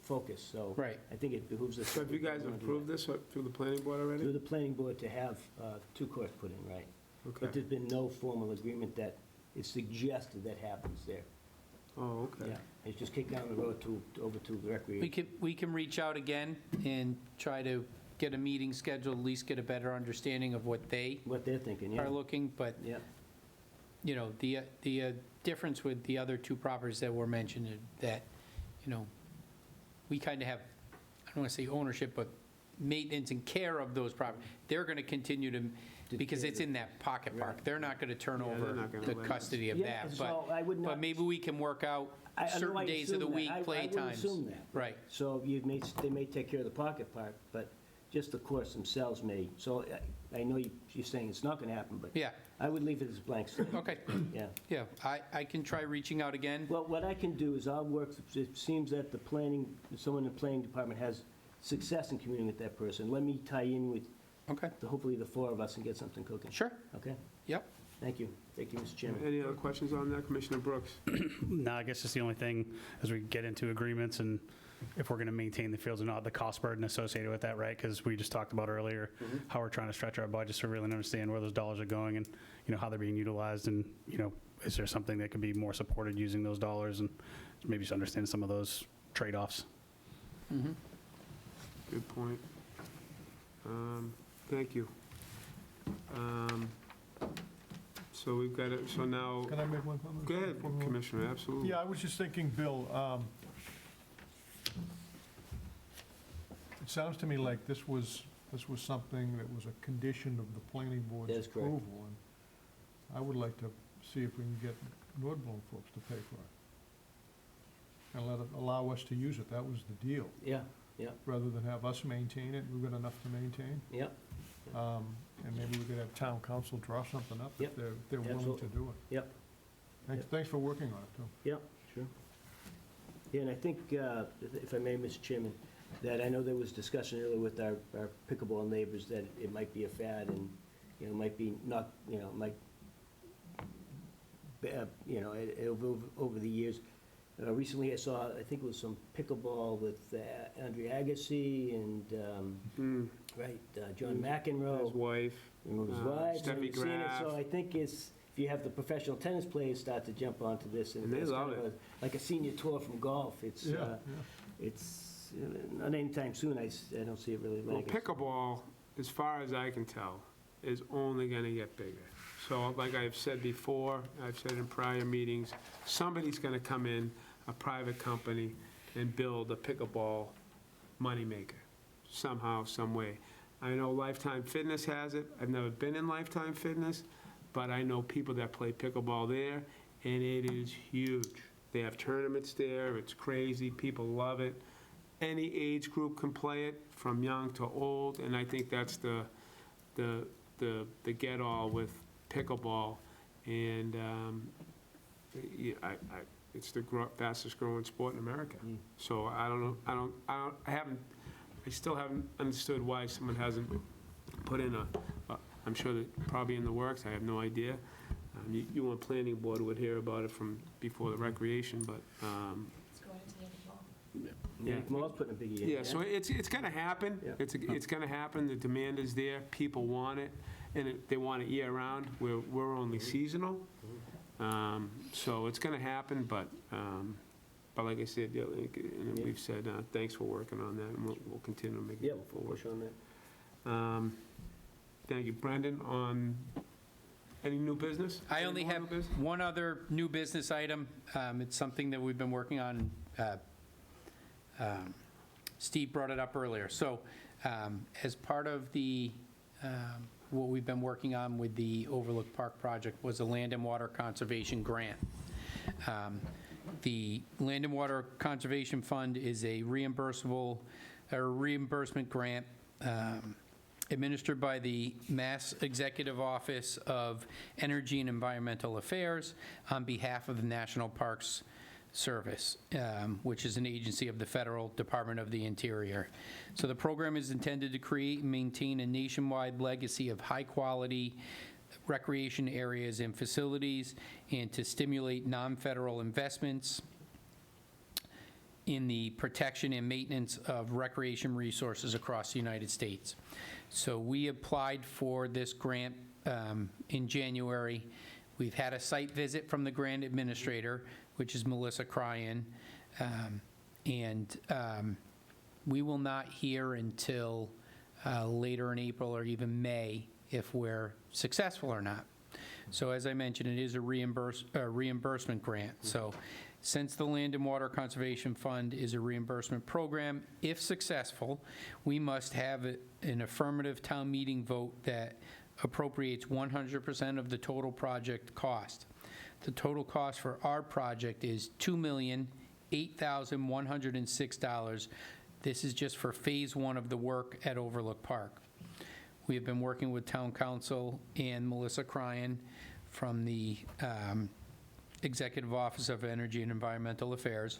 Speaker 4: focus. So
Speaker 8: Right.
Speaker 4: I think it behooves us.
Speaker 1: So have you guys approved this through the planning board already?
Speaker 4: Through the planning board to have 2 courts put in, right?
Speaker 1: Okay.
Speaker 4: But there's been no formal agreement that is suggested that happens there.
Speaker 1: Oh, okay.
Speaker 4: Yeah, it's just kicked down the road over to the recreation.
Speaker 8: We can reach out again and try to get a meeting scheduled, at least get a better understanding of what they
Speaker 4: What they're thinking, yeah.
Speaker 8: are looking, but,
Speaker 4: Yeah,
Speaker 8: the difference with the other 2 properties that were mentioned, that, we kind of have, I don't want to say ownership, but maintenance and care of those properties. They're going to continue to, because it's in that pocket park. They're not going to turn
Speaker 1: Yeah, they're
Speaker 8: over
Speaker 1: not gonna
Speaker 8: the
Speaker 1: let us.
Speaker 8: custody of
Speaker 4: Yeah,
Speaker 8: that.
Speaker 4: so I would
Speaker 8: But
Speaker 4: not-
Speaker 8: maybe we can work out
Speaker 4: I know
Speaker 8: certain
Speaker 4: I
Speaker 8: days of the
Speaker 4: assume that.
Speaker 8: week,
Speaker 4: I
Speaker 8: play
Speaker 4: would
Speaker 8: times.
Speaker 4: assume that.
Speaker 8: Right.
Speaker 4: So they may take care of the pocket park, but just the course themselves may. So I know you're saying it's not going to happen, but
Speaker 8: Yeah,
Speaker 4: I would leave it as blank slate.
Speaker 8: okay.
Speaker 4: Yeah.
Speaker 8: Yeah, I can try reaching out again.
Speaker 4: Well, what I can do is I'll work, it seems that someone in the planning department has success in communicating with that person. Let me tie in with
Speaker 8: Okay,
Speaker 4: hopefully the four of us and get something cooking.
Speaker 8: sure.
Speaker 4: Okay?
Speaker 8: Yep.
Speaker 4: Thank you. Thank you, Mr. Chairman.
Speaker 1: Any other questions on that, Commissioner Brooks?
Speaker 7: No, I guess it's the only thing, as we get into agreements and if we're going to maintain the fields or not, the cost burden associated with that, right? Because we just talked about earlier how we're trying to stretch our budgets to really understand where those dollars are going and, how they're being utilized and, is there something that could be more supported using those dollars and maybe just understand some of those trade-offs.
Speaker 1: Good point. Thank you. So we've got it, so now,
Speaker 3: Can I make one comment?
Speaker 1: go ahead,
Speaker 3: Before we move on?
Speaker 1: Commissioner, absolutely.
Speaker 3: Yeah, I was just thinking, Bill, it sounds to me like this was something that was a condition of the planning board's
Speaker 4: That is correct.
Speaker 3: approval. And I would like to see if we can get Nordblom folks to pay for it. And allow us to use it. That was the deal.
Speaker 4: Yeah,
Speaker 3: Rather than have us maintain it, we've got enough to maintain.
Speaker 4: yeah.
Speaker 3: And maybe we could have town council draw something up if
Speaker 4: Yep,
Speaker 3: they're willing to
Speaker 4: absolutely.
Speaker 3: do it.
Speaker 4: Yep.
Speaker 3: Thanks for working on it, too.
Speaker 4: Yeah, sure. Yeah, and I think, if I may, Mr. Chairman, that I know there was discussion earlier with our pickleball neighbors that it might be a fad and, might be not, might, over the years. Recently, I saw, I think it was some pickleball with Andre Agassi and, John McEnroe.
Speaker 1: His wife.
Speaker 4: And his wife.
Speaker 1: Steffi
Speaker 4: and we've seen it. So
Speaker 1: Graf.
Speaker 4: I think if you have the professional tennis players start to jump onto this.
Speaker 1: And they
Speaker 4: it's
Speaker 1: love
Speaker 4: kind of
Speaker 1: it.
Speaker 4: like a senior tour from golf. It's, not anytime soon, I don't see it really
Speaker 1: Well,
Speaker 4: lagging.
Speaker 1: pickleball, as far as I can tell, is only going to get bigger. So like I've said before, I've said in prior meetings, somebody's going to come in, a private company, and build a pickleball moneymaker, somehow, some way. I know Lifetime Fitness has it. I've never been in Lifetime Fitness, but I know people that play pickleball there, and it is huge. They have tournaments there. It's crazy. People love it. Any age group can play it, from young to old, and I think that's the get-all with pickleball. And it's the fastest growing sport in America. So I don't know, I still haven't understood why someone hasn't put in I'm sure that probably in the works, I have no idea. You on planning board would hear about it from before the recreation, but,
Speaker 11: It's going to the ball.
Speaker 1: yeah.
Speaker 4: Nick Moss putting a biggie in.
Speaker 1: Yeah, so it's going to happen.
Speaker 4: Yeah.
Speaker 1: It's going to happen. The demand is there. People want it, and they want it year-round. We're only seasonal. So it's going to happen, but like I said, and we've said, thanks for working on that, and we'll continue to make it
Speaker 4: Yep,
Speaker 1: go forward.
Speaker 4: push on that.
Speaker 1: Thank you. Brendan, on any new business?
Speaker 8: I
Speaker 1: Any
Speaker 8: only
Speaker 1: more
Speaker 8: have
Speaker 1: new business?
Speaker 8: one other new business item. It's something that we've been working on. Steve brought it up earlier. So as part of what we've been working on with the Overlook Park project was a land and water conservation grant. The Land and Water Conservation Fund is a reimbursement grant administered by the Mass Executive Office of Energy and Environmental Affairs on behalf of the National Parks Service, which is an agency of the Federal Department of the Interior. So the program is intended to create and maintain a nationwide legacy of high-quality recreation areas and facilities, and to stimulate non-federal investments in the protection and maintenance of recreation resources across the United States. So we applied for this grant in January. We've had a site visit from the grant administrator, which is Melissa Cryan, and we will not hear until later in April or even May if we're successful or not. So as I mentioned, it is a reimbursement grant. So Since the Land and Water Conservation Fund is a reimbursement program, if successful, we must have an affirmative town meeting vote that appropriates 100% of the total project cost. The total cost for our project is $2,008,106. This is just for Phase 1 of the work at Overlook Park. We have been working with Town Council and Melissa Cryan from the Executive Office of Energy and Environmental Affairs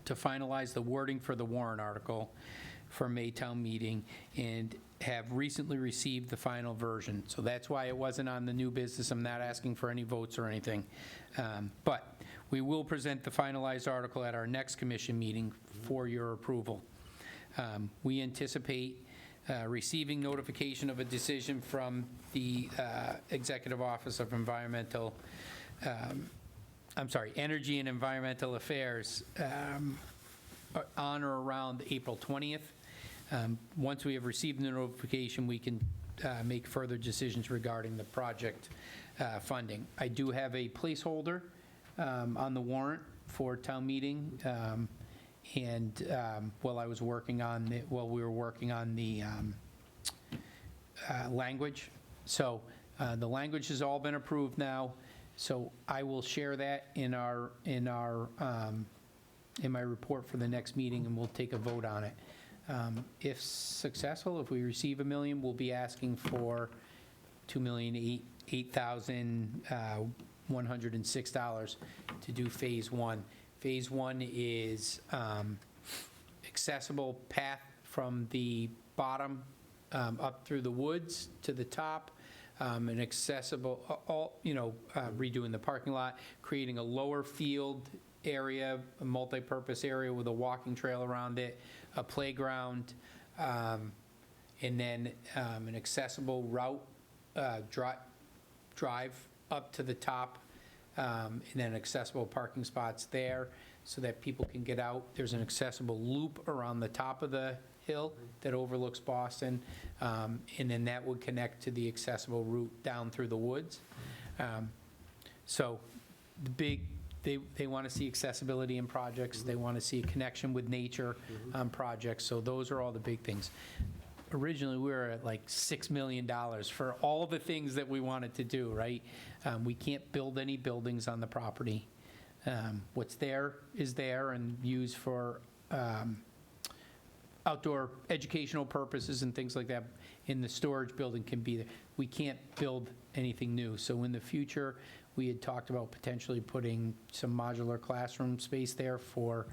Speaker 8: to finalize the wording for the warrant article for Maytown meeting, and have recently received the final version. So that's why it wasn't on the new business. I'm not asking for any votes or anything. But we will present the finalized article at our next commission meeting for your approval. We anticipate receiving notification of a decision from the Executive Office of Energy and Environmental Affairs on or around April 20th. Once we have received the notification, we can make further decisions regarding the project funding. I do have a placeholder on the warrant for town meeting, while we were working on the language. So the language has all been approved now, so I will share that in my report for the next meeting, and we'll take a vote on it. If successful, if we receive $1 million, we'll be asking for $2,008,106 to do Phase 1. Phase 1 is accessible path from the bottom up through the woods to the top, an accessible, redoing the parking lot, creating a lower field area, a multi-purpose area with a walking trail around it, a playground, and then an accessible route, drive up to the top, and then accessible parking spots there so that people can get out. There's an accessible loop around the top of the hill that overlooks Boston, and then that would connect to the accessible route down through the woods. So the big, they want to see accessibility in projects. They want to see a connection with nature on projects. So those are all the big things. Originally, we were at like $6 million for all the things that we wanted to do, right? We can't build any buildings on the property. What's there is there and used for outdoor educational purposes and things like that. In the storage building can be there. We can't build anything new. So in the future, we had talked about potentially putting some modular classroom space there for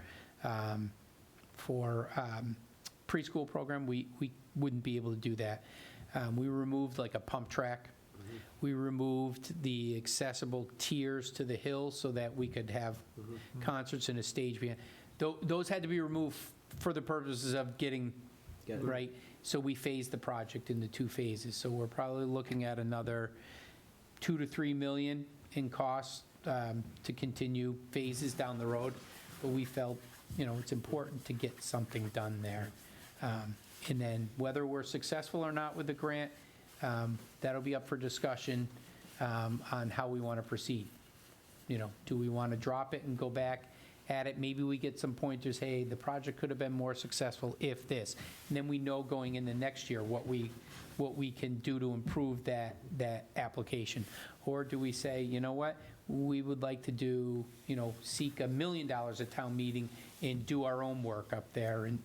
Speaker 8: preschool program. We wouldn't be able to do that. We removed like a pump track. We removed the accessible tiers to the hill so that we could have concerts and a stage behind. Those had to be removed for the purposes of getting, right? So we phased the project into 2 phases. So we're probably looking at another $2 to $3 million in costs to continue phases down the road. But we felt, it's important to get something done there. And then whether we're successful or not with the grant, that'll be up for discussion on how we want to proceed. Do we want to drop it and go back at it? Maybe we get some pointers, hey, the project could have been more successful if this. And then we know going into next year what we can do to improve that application. Or do we say, you know what, we would like to do, seek $1 million at town meeting and do our own work up there, and,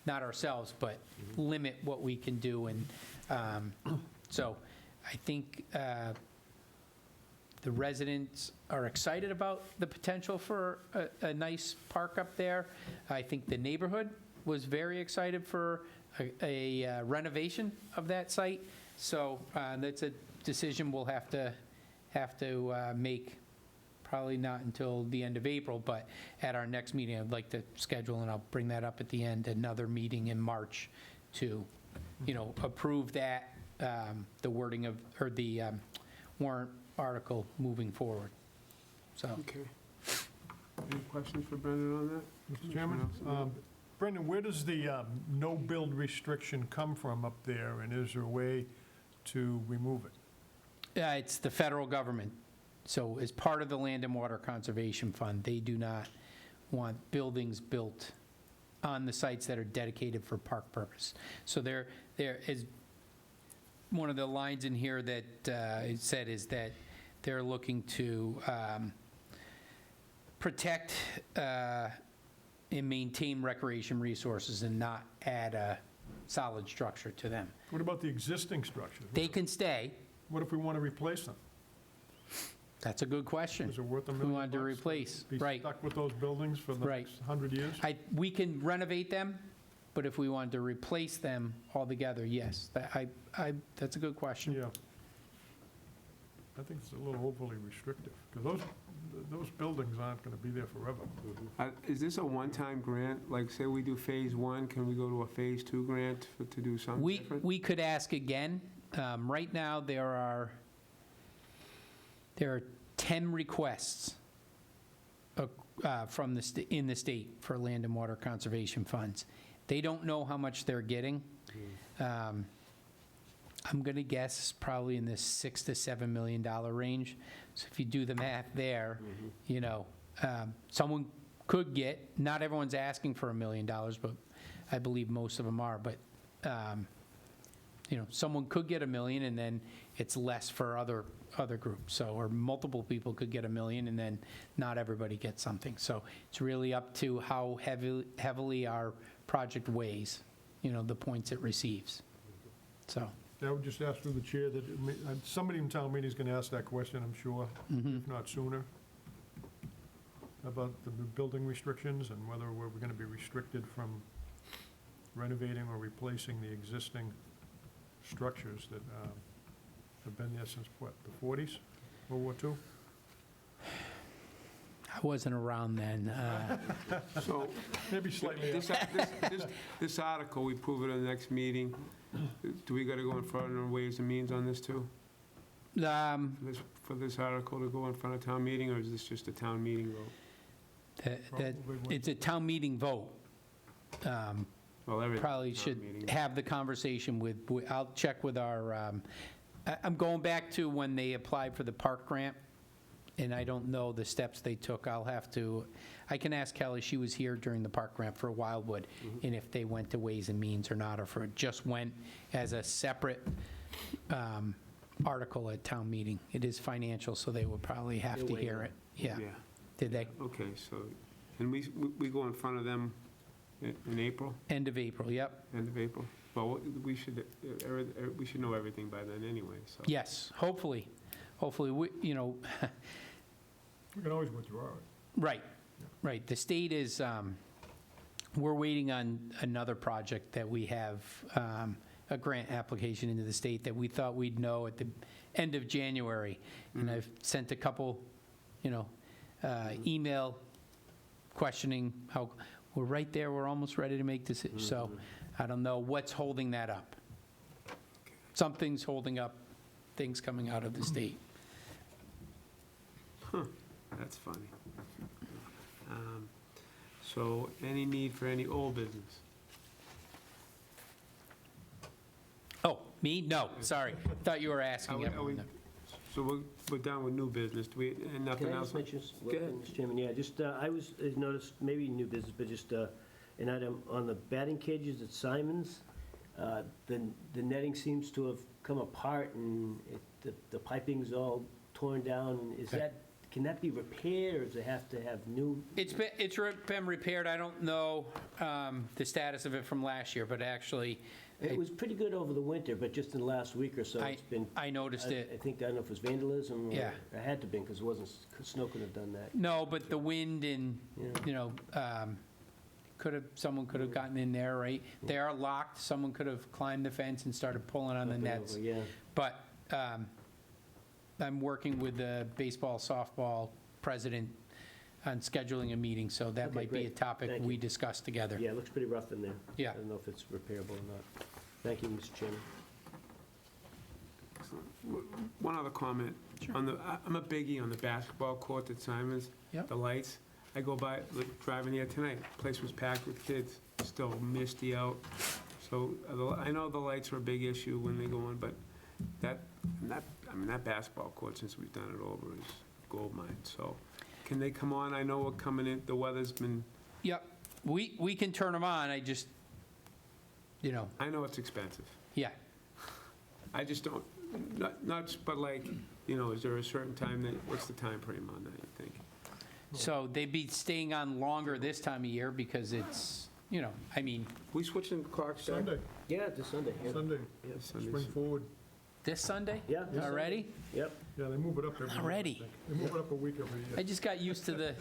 Speaker 8: not ourselves, but limit what we can do. And so I think the residents are excited about the potential for a nice park up there. I think the neighborhood was very excited for a renovation of that site. So that's a decision we'll have to make, probably not until the end of April, but at our next meeting, I'd like to schedule, and I'll bring that up at the end, another meeting in March to, approve that, the wording of, or the warrant article moving forward. So.
Speaker 1: Okay. Any questions for Brendan on that?
Speaker 3: Mr. Chairman, Brendan, where does the no-build restriction come from up there, and is there a way to remove it?
Speaker 8: It's the federal government. So as part of the Land and Water Conservation Fund, they do not want buildings built on the sites that are dedicated for park purpose. So there is, one of the lines in here that it said is that they're looking to protect and maintain recreation resources and not add a solid structure to them.
Speaker 3: What about the existing structures?
Speaker 8: They can stay.
Speaker 3: What if we want to replace them?
Speaker 8: That's a good question.
Speaker 3: Is it worth $1
Speaker 8: We
Speaker 3: million?
Speaker 8: wanted to
Speaker 3: bucks
Speaker 8: replace,
Speaker 3: Be
Speaker 8: right.
Speaker 3: stuck with those buildings for the
Speaker 8: Right.
Speaker 3: next 100 years?
Speaker 8: We can renovate them, but if we wanted to replace them altogether, yes. That's a good question.
Speaker 3: Yeah. I think it's a little overly restrictive, because those buildings aren't going to be there forever.
Speaker 1: Is this a one-time grant? Like, say we do Phase 1, can we go to a Phase 2 grant to do something different?
Speaker 8: We could ask again. Right now, there are 10 requests from in the state for land and water conservation funds. They don't know how much they're getting. I'm going to guess probably in the $6 to $7 million range. So if you do the math there, you know, someone could get, not everyone's asking for $1 million, but I believe most of them are, but, you know, someone could get $1 million and then it's less for other groups. So, or multiple people could get $1 million and then not everybody gets something. So it's really up to how heavily our project weighs, you know, the points it receives. So.
Speaker 3: I would just ask through the chair that, somebody in town meeting is going to ask that question, I'm sure, if not sooner, about the building restrictions and whether we're going to be restricted from renovating or replacing the existing structures that have been there since, what, the 40s, World War II?
Speaker 8: I wasn't around then.
Speaker 1: So,
Speaker 3: Maybe slightly
Speaker 1: this article, we prove it at the next meeting. Do we got to go in front of Ways and Means on this, too? For this article to go in front of town meeting, or is this just a town meeting vote?
Speaker 8: It's a town meeting vote.
Speaker 1: Well, everything's a
Speaker 8: Probably
Speaker 1: town
Speaker 8: should
Speaker 1: meeting.
Speaker 8: have the conversation with, I'll check with our, I'm going back to when they applied for the park grant, and I don't know the steps they took. I can ask Kelly, she was here during the park grant for Wildwood, and if they went to Ways and Means or not, or if it just went as a separate article at town meeting. It is financial, so they would probably have to
Speaker 4: They'll
Speaker 8: hear
Speaker 4: wait.
Speaker 8: it. Yeah. Did they?
Speaker 1: Okay, so, and we go in front of them in April,
Speaker 8: End of April, yep.
Speaker 1: end of April? Well, we should know everything by then anyway, so.
Speaker 8: Yes, hopefully. Hopefully, you know,
Speaker 3: We can always withdraw it.
Speaker 8: right. The state is, we're waiting on another project that we have, a grant application into the state that we thought we'd know at the end of January. And I've sent a couple, you know, email questioning how, we're right there, we're almost ready to make decisions. So I don't know what's holding that up. Something's holding up things coming out of the state.
Speaker 1: That's funny. So, any need for any old business?
Speaker 8: Oh, me? No, sorry. Thought you were asking
Speaker 1: Are we-
Speaker 8: everyone.
Speaker 1: So we're done with new business, do we, and nothing
Speaker 4: Can I
Speaker 1: else?
Speaker 4: just mention,
Speaker 1: Go ahead.
Speaker 4: Mr. Chairman? Yeah, just, I noticed, maybe new business, but just an item on the batting cages at Simon's. The netting seems to have come apart and the piping's all torn down. Is
Speaker 8: Okay.
Speaker 4: that, can that be repaired, or does it have to have new?
Speaker 8: It's been repaired. I don't know the status of it from last year, but actually,
Speaker 4: It was pretty good over the winter, but just in the last week or so, it's been.
Speaker 8: I noticed
Speaker 4: I
Speaker 8: it.
Speaker 4: think, I don't know if it was vandalism or.
Speaker 8: Yeah.
Speaker 4: It had to be, because it wasn't, snow couldn't have done that.
Speaker 8: No, but the wind and,
Speaker 4: Yeah.
Speaker 8: you know, someone could have gotten in there, right? They are locked. Someone could have climbed the fence and started pulling on the
Speaker 4: Up and
Speaker 8: nets.
Speaker 4: over, Yeah.
Speaker 8: But I'm working with the baseball, softball president on scheduling a meeting, so that
Speaker 4: Okay,
Speaker 8: might be a
Speaker 4: great.
Speaker 8: topic
Speaker 4: Thank
Speaker 8: we
Speaker 4: you.
Speaker 8: discuss together.
Speaker 4: Yeah, it looks pretty rough in there.
Speaker 8: Yeah.
Speaker 4: I don't know if it's repairable or not. Thank you, Mr. Chairman.
Speaker 1: One other comment. I'm a biggie on the basketball court at Simon's.
Speaker 8: Yep.
Speaker 1: The lights. I go by, driving here tonight, place was packed with kids, still misty out. So I know the lights are a big issue when they go on, but that basketball court, since we've done it over, gold mine, so. Can they come on? I know we're coming in, the weather's been,
Speaker 8: Yep, we can turn them on, I just,
Speaker 1: I know it's expensive.
Speaker 8: yeah.
Speaker 1: I just don't, but like, is there a certain time that, what's the time frame on that, you think?
Speaker 8: So they'd be staying on longer this time of year because it's, I mean,
Speaker 1: We switching clocks back?
Speaker 3: Sunday,
Speaker 4: Yeah, this Sunday, yeah.
Speaker 3: Sunday,
Speaker 1: Sundays.
Speaker 3: spring forward.
Speaker 8: this Sunday?
Speaker 4: Yeah, this Sunday.
Speaker 8: Already?
Speaker 4: Yep,
Speaker 3: Yeah, they move it up every year. I
Speaker 8: Already?
Speaker 3: think. They move it up a week every
Speaker 8: I
Speaker 3: year.
Speaker 8: just got used to the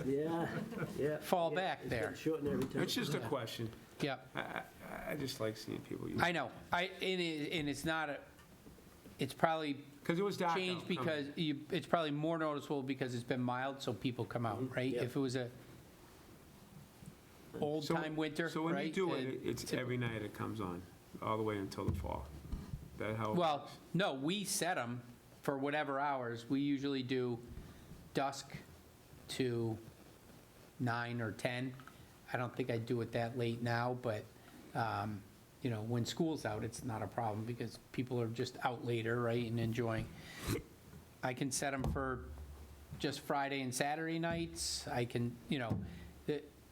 Speaker 4: yeah.
Speaker 8: fall
Speaker 4: Yeah,
Speaker 8: back
Speaker 4: it's
Speaker 8: there.
Speaker 4: getting shortened every time.
Speaker 1: It's just a question.
Speaker 8: Yep,
Speaker 1: I just like seeing people use
Speaker 8: I know. And it's not it's probably
Speaker 1: because it was dark out.
Speaker 8: changed because it's probably more noticeable because it's been mild, so people come out, right?
Speaker 4: Yeah.
Speaker 8: If it was a old-time winter, right?
Speaker 1: So when you do it,
Speaker 8: and
Speaker 1: it's every night it comes on, all the way until the fall. That how? it
Speaker 8: Well,
Speaker 1: works?
Speaker 8: no, we set them for whatever hours. We usually do dusk to 9 or 10. I don't think I'd do it that late now, but, when school's out, it's not a problem because people are just out later, right, and enjoying. I can set them for just Friday and Saturday nights. I can,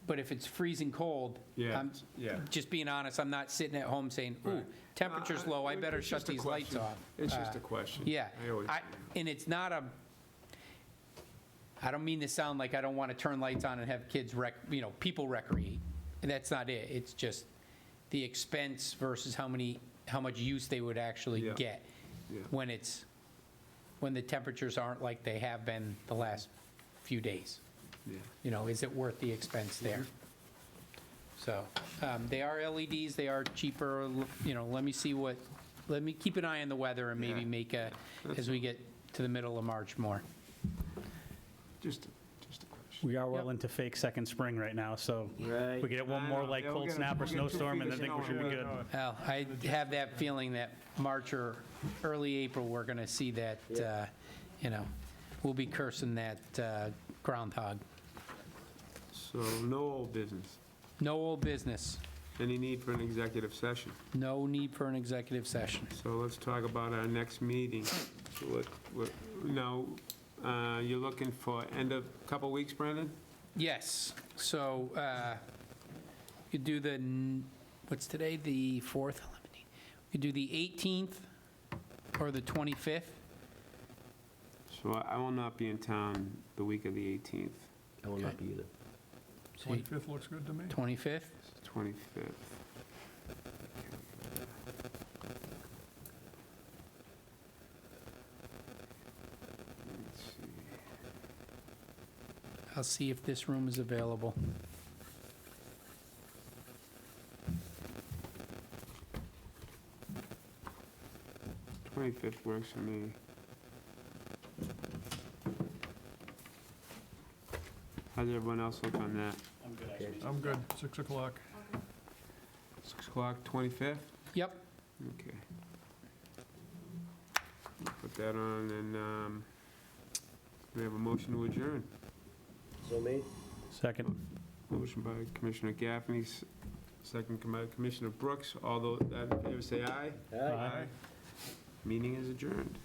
Speaker 8: but if it's freezing cold,
Speaker 1: Yeah,
Speaker 8: I'm
Speaker 1: yeah.
Speaker 8: just being honest, I'm not sitting at home saying, ooh,
Speaker 1: Right.
Speaker 8: temperature's low, I better
Speaker 1: It's
Speaker 8: shut
Speaker 1: just a
Speaker 8: these lights
Speaker 1: question.
Speaker 8: off.
Speaker 1: It's just a question.
Speaker 8: Yeah.
Speaker 1: I always-
Speaker 8: And it's not I don't mean to sound like I don't want to turn lights on and have kids people recreate. That's not it. It's just the expense versus how much use they would actually
Speaker 1: Yeah.
Speaker 8: get
Speaker 1: Yeah.
Speaker 8: when the temperatures aren't like they have been the last few days.
Speaker 1: Yeah.
Speaker 8: Is it worth the expense there? So, they are LEDs, they are cheaper, let me keep an eye on the weather and maybe
Speaker 1: Yeah.
Speaker 8: make as we get to the middle of March more.
Speaker 1: Just a question.
Speaker 7: We are well into fake second spring right now, so
Speaker 4: Right.
Speaker 7: we get one
Speaker 1: I
Speaker 7: more
Speaker 1: know.
Speaker 7: like
Speaker 1: Yeah, we'll
Speaker 7: cold
Speaker 1: get a-
Speaker 7: snap or
Speaker 1: we'll get 2
Speaker 7: snowstorm, and I
Speaker 1: feet
Speaker 7: think
Speaker 1: of
Speaker 7: we should be
Speaker 1: snow.
Speaker 7: good.
Speaker 8: Well, I have that feeling that March or early April, we're going to see that, we'll be cursing that groundhog.
Speaker 1: So no old business.
Speaker 8: No old business,
Speaker 1: Any need for an executive session?
Speaker 8: no need for an executive session.
Speaker 1: So let's talk about our next meeting. So now, you're looking for end of, couple weeks, Brendan?
Speaker 8: Yes, so you do what's today, the 4th? You do the 18th or the 25th?
Speaker 1: So I will not be in town the week of the 18th,
Speaker 4: I will not be either.
Speaker 3: 25th looks good to me.
Speaker 8: 25th?
Speaker 1: 25th. Let's see.
Speaker 8: I'll see if this room is available.
Speaker 1: Twenty-fifth works for me. How's everyone else look on that?
Speaker 3: I'm good, 6 o'clock.
Speaker 1: 6 o'clock, 25th?
Speaker 8: Yep.
Speaker 1: Okay. Put that on, and we have a motion to adjourn.
Speaker 4: So made?
Speaker 7: Second.
Speaker 1: Motion by Commissioner Gaffney, second by Commissioner Brooks. All those that in favor say aye.
Speaker 4: Aye.
Speaker 1: Meeting is adjourned.